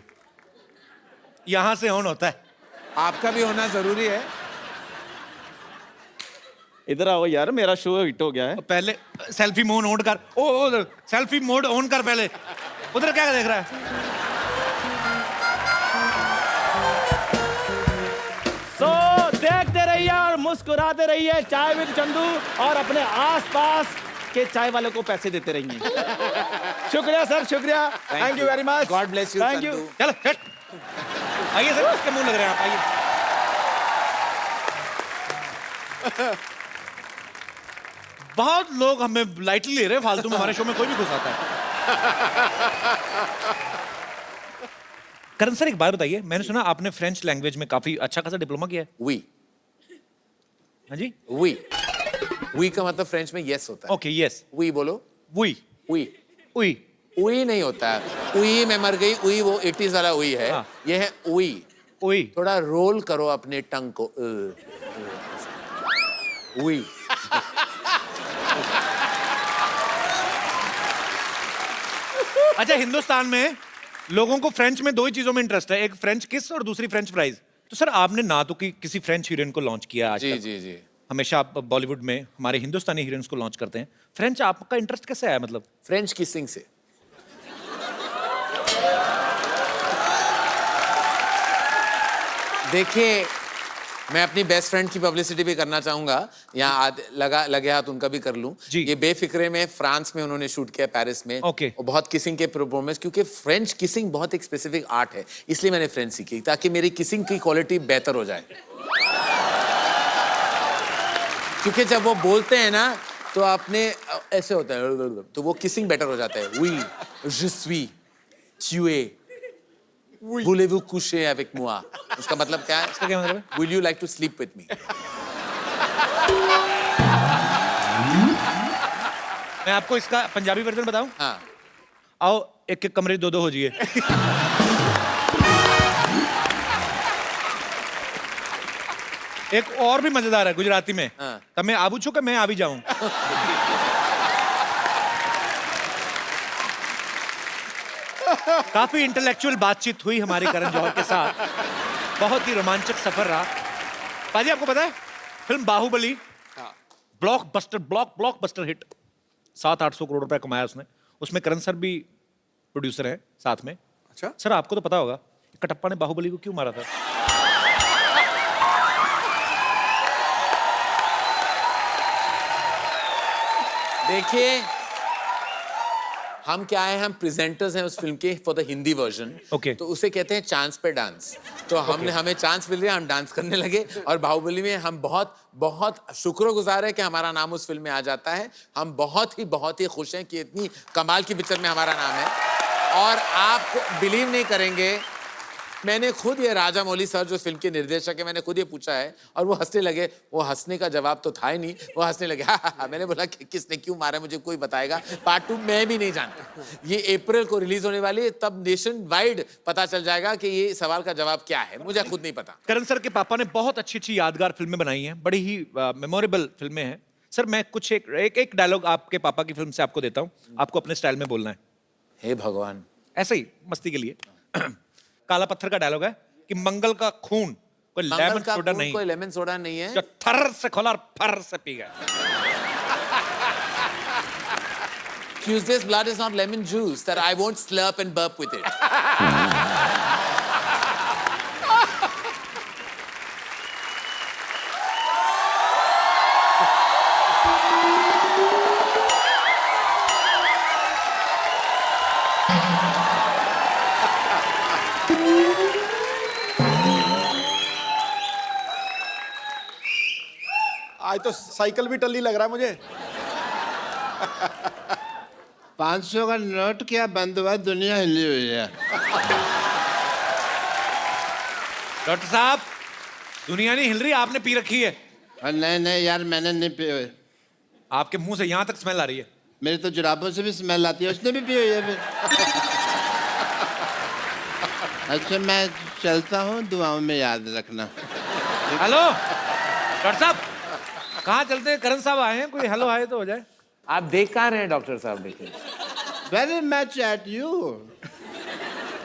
यहां से ऑन होता है। आपका भी होना जरूरी है। इधर आओ यार, मेरा शो हिट हो गया है। पहले सेल्फी मोड ऑन कर। ओ सेल्फी मोड ऑन कर पहले। उधर क्या देख रहा है? सो देखते रहिए और मुस्कुराते रहिए चाय विद चंदू, और अपने आसपास के चाय वालों को पैसे देते रहिए। शुक्रिया सर, शुक्रिया। Thank you very much. God bless you, thank you. Chandu. चलो हट। आइए सर, किसके मुंह लग रहे हैं आप? आइए। बहुत लोग हमें लाइटली ले रहे हैं, फालतू में। हमारे शो में कोई भी घुस आता है। करण सर एक बात बताइए, मैंने सुना आपने फ्रेंच लैंग्वेज में काफी अच्छा खासा डिप्लोमा किया है। Oui. हाँ जी। Oui. Oui का मतलब फ्रेंच में yes होता है। Okay, yes. Oui बोलो। वी Oui. उई उई नहीं होता है। उई मैं मर गई, उई वो 80s वाला उई है। हाँ। ये है उई। ओई। थोड़ा रोल करो अपने टंग को। उई। अच्छा, हिंदुस्तान में लोगों को फ्रेंच में दो ही चीजों में इंटरेस्ट है, एक फ्रेंच किस और दूसरी फ्रेंच फ्राइज। तो सर आपने ना तो किसी फ्रेंच हीरोइन को लॉन्च किया आज जी तक। जी जी। हमेशा आप बॉलीवुड में हमारे हिंदुस्तानी हीरोइंस को लॉन्च करते हैं। फ्रेंच आपका इंटरेस्ट कैसे आया मतलब? फ्रेंच किसिंग से। देखिए, मैं अपनी बेस्ट फ्रेंड की पब्लिसिटी भी करना चाहूंगा। यहाँ लगे हाथ उनका भी कर लूं। जी। ये बेफिक्रे में फ्रांस में उन्होंने शूट किया, पेरिस में। ओके। और बहुत किसिंग के परफॉर्मेंस, क्योंकि फ्रेंच किसिंग बहुत एक स्पेसिफिक आर्ट है, इसलिए मैंने फ्रेंच सीखी ताकि मेरी किसिंग की क्वालिटी बेहतर हो जाए। क्योंकि जब वो बोलते हैं ना तो आपने ऐसे होता है, तो वो किसिंग बेटर हो जाता है। Oui, je suis, tu es, voulez-vous coucher avec moi? इसका मतलब क्या है? इसका क्या मतलब है? Will you like to sleep with me? मैं आपको इसका पंजाबी वर्जन बताऊं? हाँ। आओ एक एक कमरे दो हो जाइए। एक और भी मजेदार है गुजराती में। हाँ। तब मैं आबू छू के मैं आवी जाऊं। काफी इंटेलेक्चुअल बातचीत हुई हमारी करण जौहर के साथ। बहुत ही रोमांचक सफर रहा। पाजी आपको पता है film Baahubali blockbuster hit, 700-800 crore रुपए कमाया उसने। उसमें करण सर भी प्रोड्यूसर हैं साथ में। अच्छा। सर आपको तो पता होगा कटप्पा ने बाहुबली को क्यों मारा था? देखिए, हम क्या है, हम प्रेजेंटर्स हैं उस फिल्म के for the Hindi version. Okay. तो उसे कहते हैं चांस पे डांस। तो हमें चांस मिल गया, हम डांस करने लगे। और बाहुबली में हम बहुत बहुत शुक्रगुजार है कि हमारा नाम उस फिल्म में आ जाता है। हम बहुत ही खुश हैं कि इतनी कमाल की पिक्चर में हमारा नाम है। और आप बिलीव नहीं करेंगे, मैंने खुद ये राजा मौली सर जो फिल्म के निर्देशक है, मैंने खुद ये पूछा है और वो हंसने लगे। वो हंसने का जवाब तो था ही नहीं, वो हंसने लगे। हाँ। मैंने बोला कि किसने क्यों मारा मुझे कोई बताएगा। पार्ट 2 मैं भी नहीं जानता। ये अप्रैल को रिलीज होने वाली है, तब नेशन वाइड पता चल जाएगा कि ये सवाल का जवाब क्या है। मुझे खुद नहीं पता। करण सर के पापा ने बहुत अच्छी यादगार फिल्में बनाई हैं, बड़ी ही मेमोरेबल फिल्में हैं। सर मैं कुछ एक डायलॉग आपके पापा की फिल्म से आपको देता हूँ, आपको अपने स्टाइल में बोलना है। हे भगवान। ऐसे ही मस्ती के लिए। काला पत्थर का डायलॉग है कि मंगल का खून कोई लेमन सोडा नहीं, कोई लेमन सोडा नहीं है जो थर से खोला और फर से पी गया। Tuesday's blood is not lemon juice that I won't slurp and burp with it. आज तो साइकिल भी टल्ली लग रहा है मुझे। 500 का नोट क्या बंद हुआ, दुनिया हिली हुई है। डॉक्टर साहब, दुनिया नहीं हिल रही, आपने पी रखी है। नहीं यार, मैंने नहीं पी हुई। आपके मुंह से यहाँ तक स्मेल आ रही है। मेरी तो जुराबों से भी स्मेल आती है, उसने भी पी हुई है फिर। अच्छा मैं चलता हूँ, दुआओं में याद रखना। हेलो डॉक्टर साहब, कहाँ चलते हैं? करण साहब आए हैं, कोई हेलो आए तो हो जाए। आप देख कहाँ रहे हैं डॉक्टर साहब? देखिए। Very much at you.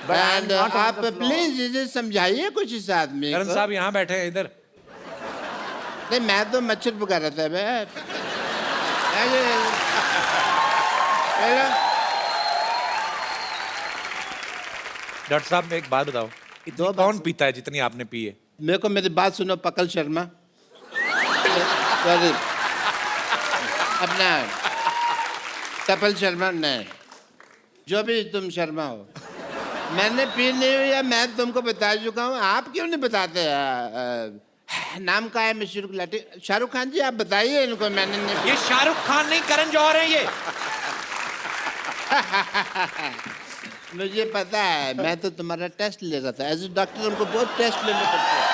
And, आप प्लीज इसे समझाइए कुछ इस आदमी करण को। साहब यहाँ बैठे हैं इधर। नहीं, मैं तो मच्छर पुकार रहा था। मैं डॉक्टर साहब मैं एक बात बताओ, इतनी कौन पीता है जितनी आपने पी है? मेरे को मेरी बात सुनो पकल शर्मा। सॉरी, अपना कपिल शर्मा नहीं, जो भी तुम शर्मा हो। मैंने पी नहीं हुई है, मैं तुमको बता चुका हूँ। आप क्यों नहीं बताते? नाम का है मशहूर गुलाटी। शाहरुख खान जी आप बताइए इनको। मैंने नहीं। ये शाहरुख खान नहीं, करण जौहर है ये। मुझे पता है, मैं तो तुम्हारा टेस्ट ले रहा था। एज ए डॉक्टर हमको बहुत टेस्ट लेने पड़ते हैं।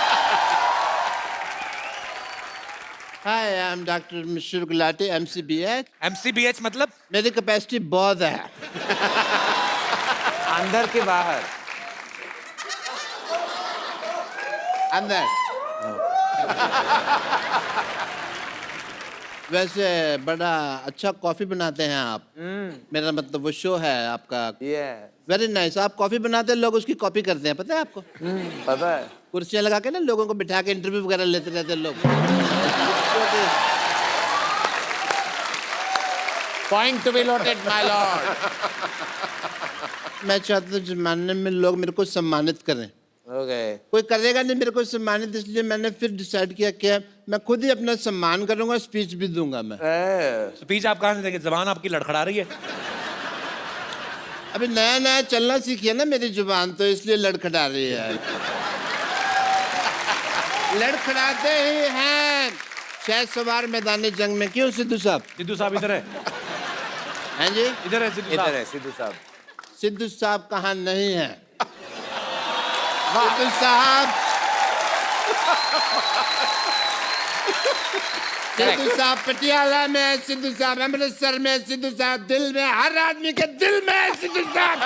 हाय, आई एम डॉक्टर मशहूर गुलाटी, MCBH। MCBH मतलब? मेरी कैपेसिटी बहुत है। अंदर के बाहर। अंदर। वैसे बड़ा अच्छा कॉफी बनाते हैं आप। मेरा मतलब वो शो है आपका। Very nice. आप कॉफी बनाते हैं, लोग उसकी कॉपी करते हैं, पता है आपको? पता है। कुर्सियां लगा के ना लोगों को बिठा के इंटरव्यू वगैरह लेते रहते हैं लोग। Point to be noted my Lord. मैं चाहता हूँ जमाने में लोग मेरे को सम्मानित करें। ओके। कोई करेगा नहीं मेरे को सम्मानित, इसलिए मैंने फिर डिसाइड किया कि मैं खुद ही अपना सम्मान करूंगा, स्पीच भी दूंगा मैं। स्पीच आप कहाँ से देंगे? जबान आपकी लड़खड़ा रही है। अभी नया नया चलना सीखी है ना मेरी जुबान, तो इसलिए लड़खड़ा रही है। लड़खड़ाते ही हैं शायद सवार मैदानी जंग में। क्यों सिद्धू साहब? सिद्धू साहब इधर है। हैं जी? इधर है सिद्धू साहब। इधर है सिद्धू साहब। सिद्धू साहब कहाँ नहीं है? सिद्धू साहब, सिद्धू साहब पटियाला में है, सिद्धू साहब अमृतसर में, सिद्धू साहब दिल में, हर आदमी के दिल में है सिद्धू साहब।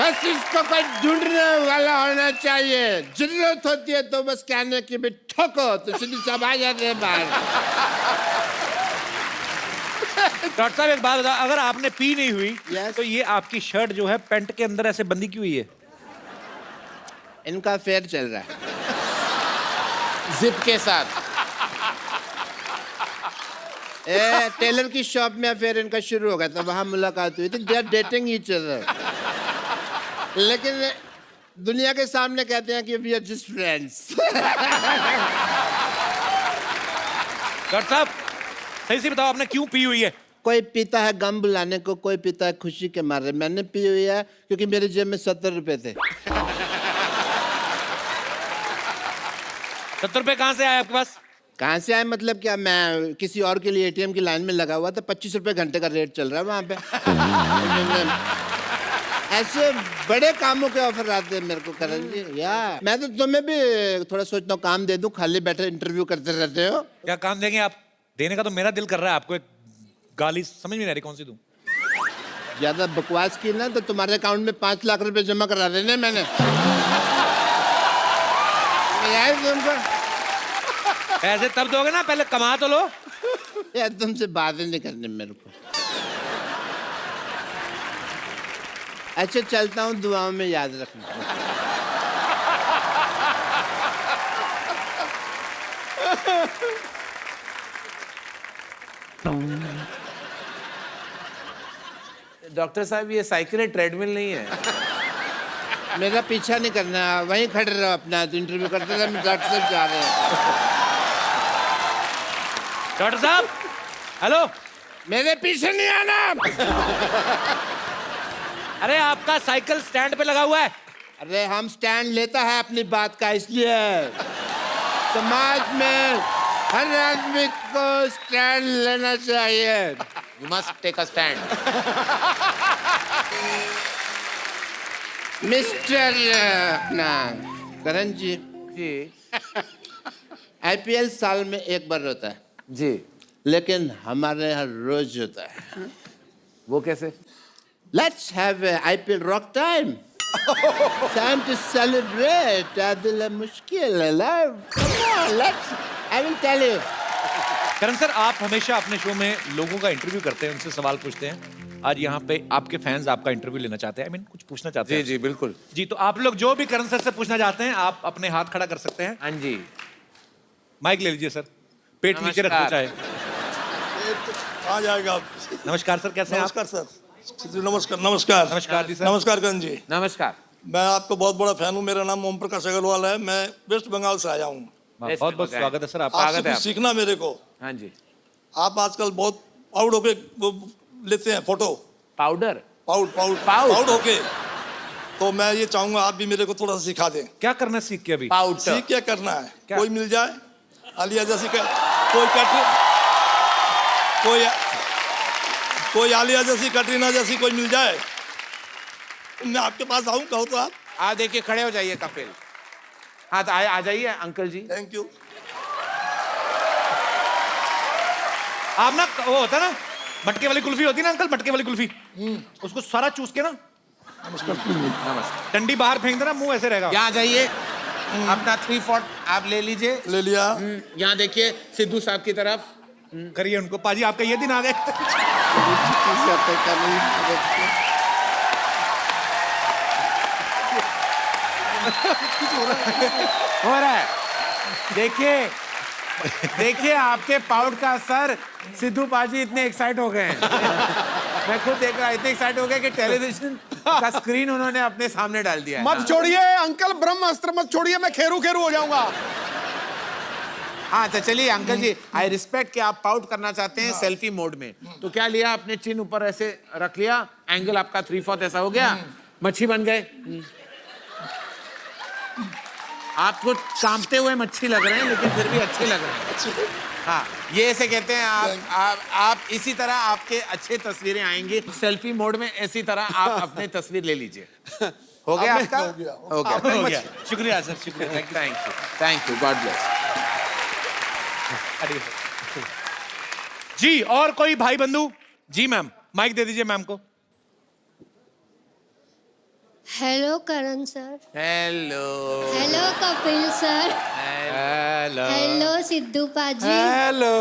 बस इसको कोई ढूंढने वाला होना चाहिए। जरूरत होती है तो बस कहने की भी ठोको तो सिद्धू साहब आ जाते हैं बाहर। डॉक्टर साहब एक बात बताओ, अगर आपने पी नहीं हुई Yes. तो ये आपकी शर्ट जो है पैंट के अंदर ऐसे बंदी क्यों हुई है? इनका फेयर चल रहा है जिप के साथ। टेलर की शॉप में फिर इनका शुरू हो गया था, वहां मुलाकात हुई थी। They are dating each other, लेकिन दुनिया के सामने कहते हैं कि we are just friends. Doctor साहब सही से बताओ, आपने क्यों पी हुई है? कोई पीता है गम बुलाने को, कोई पीता है खुशी के मारे। मैंने पी हुई है क्योंकि मेरे जेब में 70 रुपए थे। 70 रुपए कहाँ से आए आपके पास? कहाँ से आए मतलब क्या? मैं किसी और के लिए एटीएम की लाइन में लगा हुआ था, 25 रुपए घंटे का रेट चल रहा है वहां पे। ऐसे बड़े कामों के ऑफर आते हैं मेरे को करण जी। या मैं तो तुम्हें भी थोड़ा सोचता हूँ काम दे दूं, खाली बैठे इंटरव्यू करते रहते हो। क्या काम देंगे आप? देने का तो मेरा दिल कर रहा है आपको एक गाली, समझ में नहीं आ रही कौन सी दूं? ज्यादा बकवास की ना तो तुम्हारे अकाउंट में 5 लाख रुपए जमा करा देने मैंने। यार तुमको पैसे तब दोगे ना, पहले कमा तो लो। यार तुमसे बातें नहीं करनी मेरे को। अच्छा चलता हूँ, दुआओं में याद रखना। डॉक्टर साहब ये साइकिल है, ट्रेडमिल नहीं है। मेरा पीछा नहीं करना, वहीं खड़े रहो अपना, तो इंटरव्यू करते रहे। मैं डॉक्टर साहब जा रहे हैं। डॉक्टर साहब हेलो, मेरे पीछे नहीं आना। अरे आपका साइकिल स्टैंड पे लगा हुआ है। अरे हम स्टैंड लेता है अपनी बात का, इसलिए समाज में हर आदमी को स्टैंड लेना चाहिए। You must take a stand. Mister अपना करण जी, आईपीएल साल में एक बार होता है जी, लेकिन हमारे यहाँ रोज होता है। वो कैसे? Let's have IPL rock time. Time to celebrate. दिल मुश्किल है love. Let's, I will tell you. Karan sir, आप हमेशा अपने शो में लोगों का इंटरव्यू करते हैं, उनसे सवाल पूछते हैं। आज यहाँ पे आपके फैंस आपका इंटरव्यू लेना चाहते हैं, कुछ पूछना चाहते हैं। जी जी बिल्कुल जी, तो आप लोग जो भी करण सर से पूछना चाहते हैं, आप अपने हाथ खड़ा कर सकते हैं। हाँ जी। माइक ले लीजिए सर, पेट नीचे रखना चाहे। कहाँ जाएगा आप? नमस्कार सर, कैसे हैं आप? नमस्कार सर। नमस्कार नमस्कार नमस्कार जी सर। नमस्कार करण जी। नमस्कार। मैं आपको बहुत बड़ा फैन हूँ। मेरा नाम ओम प्रकाश अग्रवाल है। मैं वेस्ट बंगाल से आया हूँ। बहुत बहुत स्वागत है सर आपका। आपसे कुछ सीखना मेरे को। हाँ जी। आप आजकल बहुत पाउड होके वो लेते हैं फोटो। पाउडर? पाउड होके। तो मैं ये चाहूंगा आप भी मेरे को थोड़ा सा सिखा दें। क्या करना सीख के? अभी पाउडर सीख क्या करना है? क्या? कोई मिल जाए आलिया जैसी कोई आलिया जैसी, कटरीना जैसी कोई मिल जाए, मैं आपके पास आऊं, कहो तो आप। देखिए खड़े हो जाइए कपिल। हाँ तो आ जाइए अंकल जी। Thank you. आप ना, वो होता है ना मटके वाली कुल्फी होती है ना अंकल, मटके वाली कुल्फी, उसको सारा चूस के ना नमस्कार। डंडी बाहर फेंक देना, मुंह ऐसे रहेगा। यहाँ जाइए, अपना 3/4 आप ले लीजिए। ले लिया। यहाँ देखिए सिद्धू साहब की तरफ। करिए उनको। पाजी आपका ये दिन आ गए। हो रहा है। देखिए देखिए आपके पाउट का असर। सिद्धू पाजी इतने एक्साइट हो गए हैं। मैं खुद देख रहा, इतने एक्साइट हो गए कि टेलीविजन का स्क्रीन उन्होंने अपने सामने डाल दिया है। मत छोड़िए अंकल, ब्रह्मास्त्र मत छोड़िए, मैं खेरू खेरू हो जाऊंगा। हाँ तो चलिए अंकल जी, आई रिस्पेक्ट कि आप पाउट करना चाहते हैं सेल्फी मोड में। तो क्या लिया आपने, चिन ऊपर ऐसे रख लिया, एंगल आपका 3/4 ऐसा हो गया, मच्छी बन गए। आपको कांपते हुए मच्छी लग रहे हैं लेकिन फिर भी अच्छे लग रहे हैं। हाँ, ये ऐसे कहते हैं आप इसी तरह आपके अच्छे तस्वीरें आएंगी सेल्फी मोड में। इसी तरह आप अपने तस्वीर ले लीजिए। हो गया आपका? हो गया। शुक्रिया सर, शुक्रिया। Thank you, God bless. जी और कोई भाई बंधु? जी मैम, माइक दे दीजिए मैम को। Hello Karan sir. Hello. Hello Kapil sir. Hello Sidhu paaji. Hello.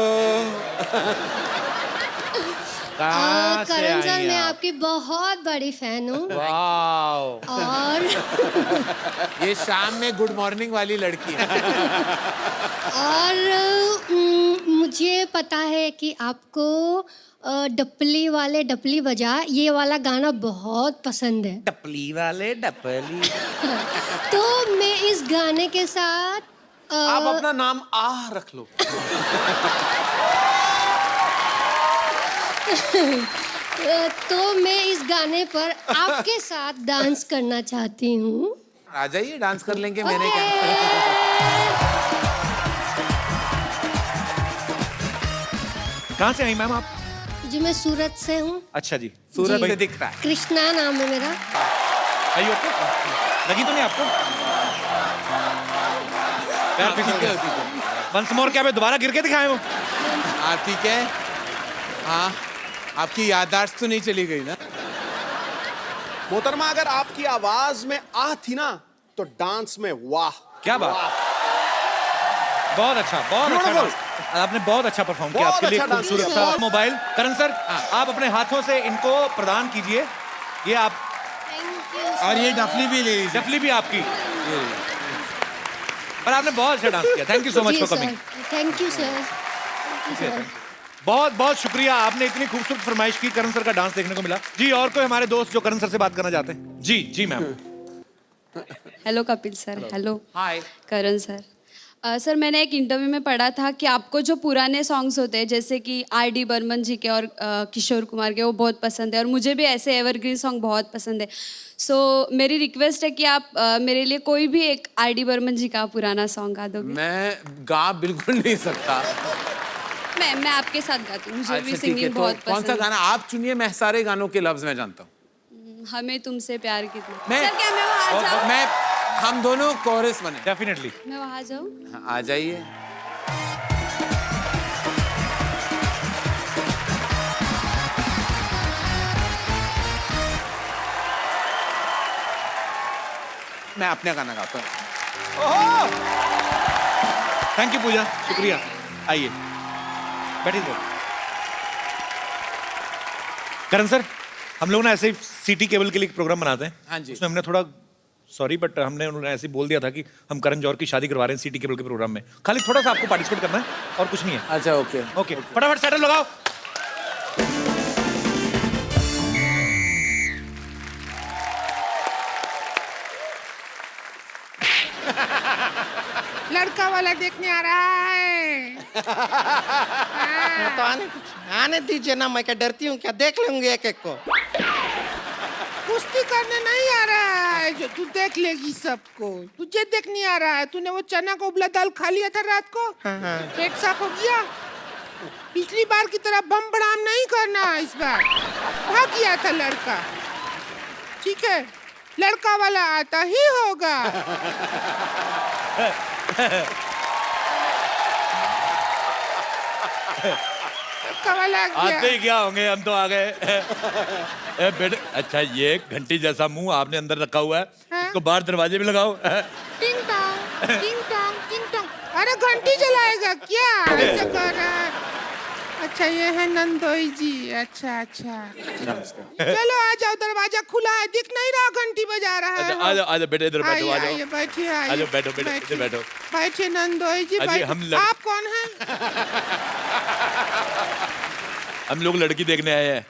Karan sir, मैं आपकी बहुत बड़ी फैन हूँ। और ये शाम में गुड मॉर्निंग वाली लड़की है। और मुझे पता है कि आपको डपली वाले डपली बजा ये वाला गाना बहुत पसंद है। डपली वाले डपली। तो मैं इस गाने के साथ आप अपना नाम आह रख लो। तो मैं इस गाने पर आपके साथ डांस करना चाहती हूँ। आ जाइए, डांस कर लेंगे। मैंने क्या, कहाँ से आई मैम आप? जी मैं सूरत से हूँ। अच्छा जी, सूरत से दिख रहा है। कृष्णा नाम है मेरा। आइए ओके। लगी तो नहीं आपको? यार ठीक है, ठीक है। वंस मोर, क्या मैं दोबारा गिर के दिखाए हूँ? हाँ ठीक है। हाँ, आपकी याददाश्त तो नहीं चली गई ना? मोहतरमा, अगर आपकी आवाज में आह थी ना तो डांस में वाह। क्या बात, बहुत अच्छा, बहुत अच्छा डांस। आपने बहुत अच्छा परफॉर्म किया। आपके लिए खूबसूरत सा मोबाइल। करण सर, आप अपने हाथों से इनको प्रदान कीजिए। ये आप, और ये डफली भी ले लीजिए। डफली भी आपकी। पर आपने बहुत अच्छा डांस किया। Thank you so much for coming. Thank you sir. बहुत बहुत शुक्रिया, आपने इतनी खूबसूरत फरमाइश की, करण सर का डांस देखने को मिला। जी और कोई हमारे दोस्त जो करण सर से बात करना चाहते हैं? जी जी ma'am. Hello Kapil sir. Hello hi Karan sir. Sir मैंने एक इंटरव्यू में पढ़ा था कि आपको जो पुराने सॉन्ग्स होते हैं जैसे कि R.D. बर्मन जी के और किशोर कुमार के, वो बहुत पसंद है। और मुझे भी ऐसे एवरग्रीन सॉन्ग बहुत पसंद है। सो मेरी रिक्वेस्ट है कि आप मेरे लिए कोई भी एक R.D. बर्मन जी का पुराना सॉन्ग गा दोगे। मैं गा बिल्कुल नहीं सकता। मैं आपके साथ गाती हूँ, मुझे अच्छा, भी ठीक है, सिंगिंग तो बहुत कौन सा पसंद गाना आप चुनिए, मैं सारे गानों के लफ्ज में जानता हूँ। हमें तुमसे प्यार कितना। मैं- सर क्या मैं वहाँ जाऊँ? मैं हम दोनों कोरस बने। डेफिनेटली। मैं वहाँ जाऊँ? आ जाइए। मैं अपने गाना गाता हूँ। थैंक यू पूजा, शुक्रिया। आइए बैठिए। करण सर, हम लोग ना ऐसे ही सिटी केबल के लिए एक प्रोग्राम बनाते हैं। हाँ जी। उसमें हमने थोड़ा, सॉरी बट हमने उन्होंने ऐसे बोल दिया था कि हम करण जौहर की शादी करवा रहे हैं सिटी केबल के प्रोग्राम में। खाली थोड़ा सा आपको पार्टिसिपेट करना है और कुछ नहीं है। अच्छा ओके ओके, फटाफट सेटल लगाओ। लड़का वाला देखने आ रहा है। तो आने दीजिए ना, मैं क्या डरती हूँ क्या? देख लेंगे एक एक को। कुश्ती करने नहीं आ रहा है जो तू देख लेगी सबको। तुझे देखने आ रहा है। तूने वो चना का उबला दाल खा लिया था रात को, पेट साफ हो गया। पिछली बार की तरह बम बड़ाम नहीं करना इस बार। भाग गया था लड़का, ठीक है? लड़का वाला आता ही होगा। लड़का वाला आ गया। आते ही क्या होंगे, हम तो आ गए। बेटे अच्छा, ये घंटी जैसा मुंह आपने अंदर रखा हुआ है, इसको बाहर दरवाजे में लगाओ। टिंग टोंग टिंग टोंग टिंग टोंग। अरे घंटी जलाएगा क्या? ऐसा कर रहा है। अच्छा ये है नंदोई जी। अच्छा अच्छा चलो आ जाओ, दरवाजा खुला है, दिख नहीं रहा घंटी बजा रहा है। आ जाओ आ जाओ बेटे, इधर बैठो, आ जाओ। आइए बैठिए, आ जाओ, बैठो बैठो, इधर बैठो। बैठिए नंदोई जी। अजी, आप कौन हैं? हम लोग लड़की देखने आए हैं।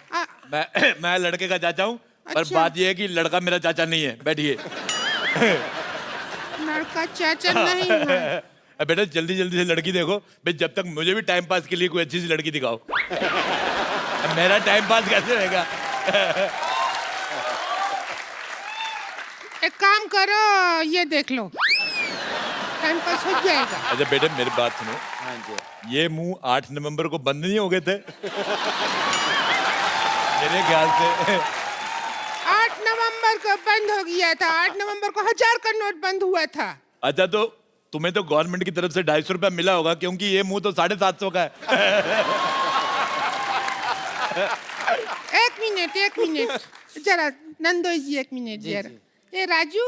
मैं लड़के का चाचा हूँ, पर अच्छा। बात ये है कि लड़का मेरा चाचा नहीं है। बैठिए। लड़का चाचा नहीं है। बेटा जल्दी जल्दी से लड़की देखो भाई, जब तक मुझे भी टाइम पास के लिए कोई अच्छी सी लड़की दिखाओ। मेरा टाइम पास कैसे रहेगा? एक काम करो, ये देख लो, टाइम पास हो जाएगा। अच्छा बेटे मेरी बात सुनो। हाँ जी। ये मुंह 8 नवंबर को बंद नहीं हो गए थे? मेरे ख्याल से 8 नवंबर को बंद हो गया था। 8 नवंबर को 1000 का नोट बंद हुआ था। अच्छा तो तुम्हें तो गवर्नमेंट की तरफ से 250 रुपया मिला होगा, क्योंकि ये मुंह तो 750 का है। एक मिनट जरा नंदोई जी, एक मिनट जरा। ए राजू,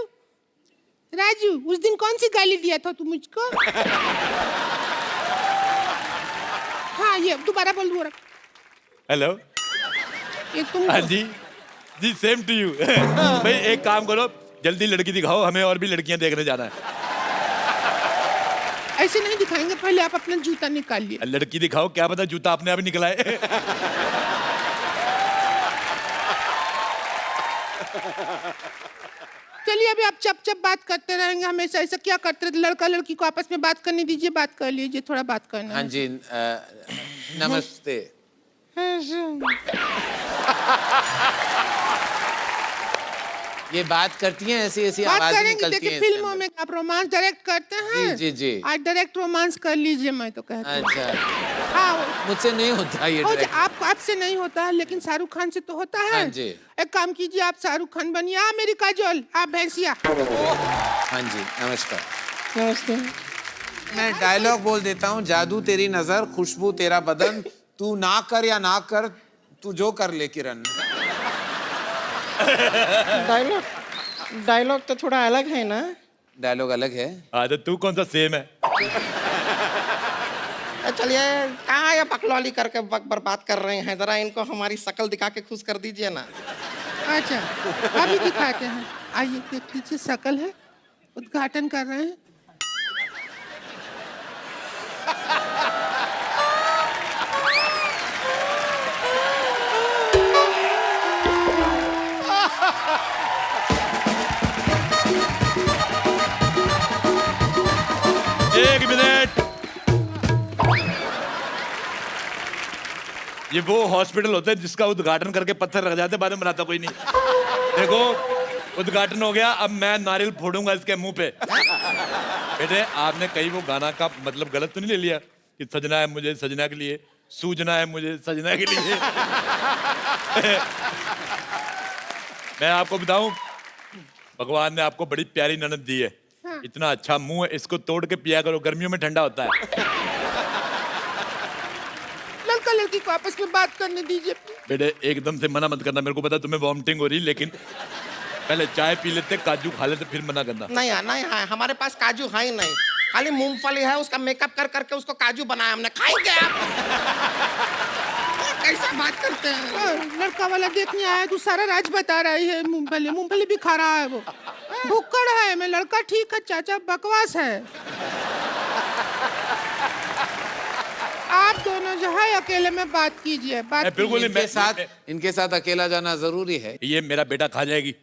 राजू उस दिन कौन सी गाली दिया था तू मुझको? हाँ ये दोबारा बोल दो। हेलो। ये तुम? हाँ जी जी, सेम टू यू। भाई एक काम करो, जल्दी लड़की दिखाओ, हमें और भी लड़कियां देखने जाना है। ऐसे नहीं दिखाएंगे, पहले आप अपना जूता निकालिए। लड़की दिखाओ, क्या पता जूता अपने आप ही निकला है। चलिए अभी आप चप चप बात करते रहेंगे हमेशा, ऐसा क्या करते रहते? लड़का लड़की को आपस में बात करने दीजिए, बात कर लीजिए, थोड़ा बात करना हाँ है। जी। नमस्ते। ये बात करती हैं ऐसी ऐसी बात आवाज करेंगे। निकलती देखिए है फिल्मों में आप रोमांस डायरेक्ट करते हैं। जी जी। आज डायरेक्ट रोमांस कर लीजिए, मैं तो कहती हूँ। अच्छा हाँ मुझसे नहीं होता ये direct। आपसे नहीं होता है, लेकिन शाहरुख खान से तो होता है। हाँ जी। एक काम कीजिए, आप शाहरुख खान बनिए, आप मेरी काजोल, आप भैंसिया। हाँ जी नमस्कार। नमस्ते। मैं डायलॉग बोल देता हूँ। जादू तेरी नजर, खुशबू तेरा बदन, तू ना कर या ना कर, तू जो कर ले किरण। डायलॉग तो थोड़ा अलग है ना? डायलॉग अलग है। तो तू कौन सा सेम है? चलिए कहाँ ये बकलौली करके वक्त बर्बाद कर रहे हैं, जरा इनको हमारी शक्ल दिखा के खुश कर दीजिए ना। अच्छा अभी दिखाते हैं, आइए देख लीजिए, शक्ल है, उद्घाटन कर रहे हैं। एक मिनट। ये वो हॉस्पिटल होता है जिसका उद्घाटन करके पत्थर रख जाते, बाद में बनाता कोई नहीं। देखो उद्घाटन हो गया, अब मैं नारियल फोड़ूंगा इसके मुंह पे। बेटे आपने कहीं वो गाना का मतलब गलत तो नहीं ले लिया कि सजना है मुझे सजना के लिए, सूजना है मुझे सजना के लिए? मैं आपको बताऊं, भगवान ने आपको बड़ी प्यारी ननद दी है। इतना अच्छा मुंह है, इसको तोड़ के पिया करो, गर्मियों में ठंडा होता है। लड़का लड़की को आपस में बात करने दीजिए। बेटे एकदम से मना मत करना, मेरे को पता तुम्हें वॉमिटिंग हो रही, लेकिन पहले चाय पी लेते, काजू खा लेते, फिर मना करना। नहीं नहीं है, हमारे पास काजू है ही नहीं, खाली मूंगफली है, उसका मेकअप कर करके उसको काजू बनाया हमने। खाएंगे आप? कैसा बात करते हैं? लड़का वाला देखने आया, तू सारा राज बता रही है। मूंगफली मूंगफली भी खा रहा है वो, भुक्कड़ है। मैं लड़का ठीक है, चाचा बकवास है। आप दोनों जो है अकेले में बात कीजिए, बात बिल्कुल नहीं। इनके साथ अकेला जाना जरूरी है। ये मेरा बेटा खा जाएगी।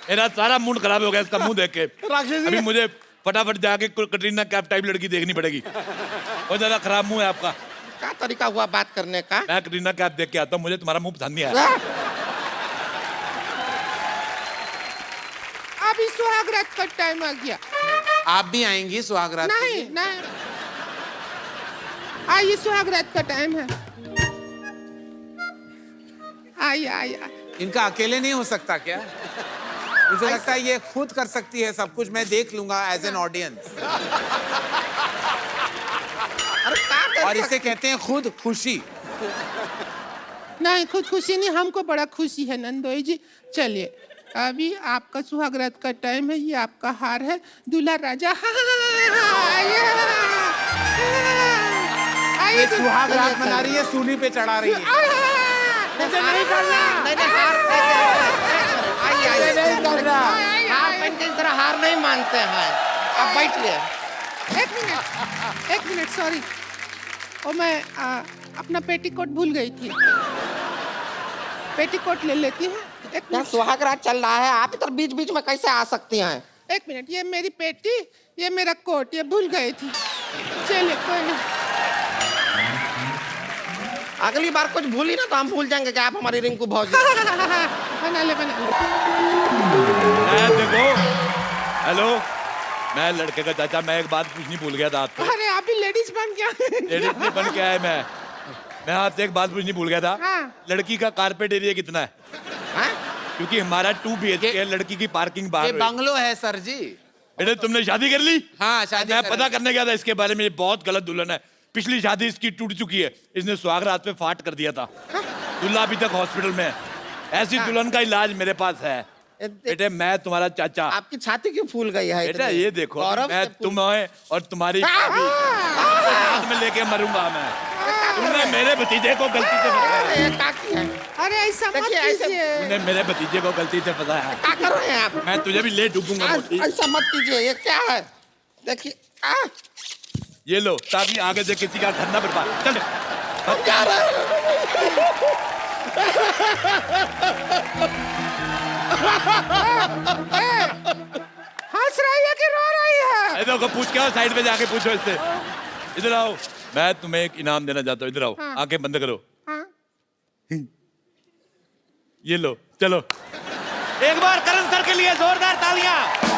मेरा सारा मूड खराब हो गया इसका मुंह देख के। अभी मुझे फटाफट जाके कटरीना कैफ टाइप लड़की देखनी पड़ेगी। बहुत ज्यादा खराब मुंह है आपका। क्या तरीका हुआ बात करने का? मैं कटरीना कैफ देख के आता हूँ, मुझे तुम्हारा मुंह पसंद नहीं आया। अभी सुहागरात का टाइम आ गया। आप भी आएंगी सुहागरात? नहीं नहीं, आइए सुहागरात का टाइम है। आइए आइए। इनका अकेले नहीं हो सकता क्या? मुझे लगता है ये खुद कर सकती है सब कुछ, मैं देख लूंगा एज एन ऑडियंस। और इसे कहते हैं खुद खुशी। नहीं, खुद खुशी नहीं, हमको बड़ा खुशी है नंदोई जी। चलिए, अभी आपका सुहागरात का टाइम है, ये आपका हार है, दूल्हा राजा। ये सुहाग रात मना रही है, सूली पे चढ़ा रही है। मुझे नहीं करना। आइए नहीं करना। हार पहन के इस तरह हार नहीं मानते हैं। आप बैठिए। एक मिनट, सॉरी। ओ मैं अपना पेटीकोट भूल गई थी। पेटीकोट ले लेती हूँ। क्या सुहाग रात चल रहा है, आप इधर बीच बीच में कैसे आ सकती हैं? एक मिनट, ये मेरी पेटी, ये मेरा कोट, ये भूल गई थी। चलिए, कोई नहीं। अगली बार कुछ भूली ना तो हम भूल जाएंगे कि आप हमारी रिंकू भौजी। बना ले। देखो, हेलो, मैं लड़के का चाचा, मैं एक बात पूछनी भूल गया था आपसे। अरे आप भी लेडीज बन गया। लेडीज नहीं बन के आया मैं आपसे एक बात पूछनी भूल गया था। हाँ। लड़की का कारपेट एरिया कितना है? क्योंकि हमारा 2 BHK है, लड़की की पार्किंग बाहर। ये बंगलो है सर जी। बेटे तुमने शादी कर ली? हाँ, शादी मैं कर पता ली। करने गया था इसके बारे में, ये बहुत गलत दुल्हन है। पिछली शादी इसकी टूट चुकी है, इसने सुहाग रात पे फाट कर दिया था। दुल्हा अभी तक हॉस्पिटल में है। ऐसी दुल्हन का इलाज मेरे पास है। बेटे मैं तुम्हारा चाचा। आपकी छाती क्यों फूल गई है? बेटा ये देखो, मैं तुम्हें और तुम्हारी में लेके मरूंगा मैं। तुमने मेरे भतीजे को गलती से फंसाया। अरे ऐसा मत कीजिए। तुमने मेरे भतीजे को गलती से फंसाया। क्या कर रहे हैं आप? मैं तुझे भी ले डूबूंगा मोटी। ऐसा मत कीजिए, ये क्या है? देखिए, ये लो, ताकि आगे से किसी का घर ना बर्बाद। चल क्या हंस रही है कि रो रही है? अरे देखो, पूछ के आओ, साइड पे जाके पूछो इससे। इधर आओ, मैं तुम्हें एक इनाम देना चाहता हूँ। इधर आओ। हाँ। आंखें बंद करो। हाँ। ये लो, चलो। एक बार करण सर के लिए जोरदार तालियां।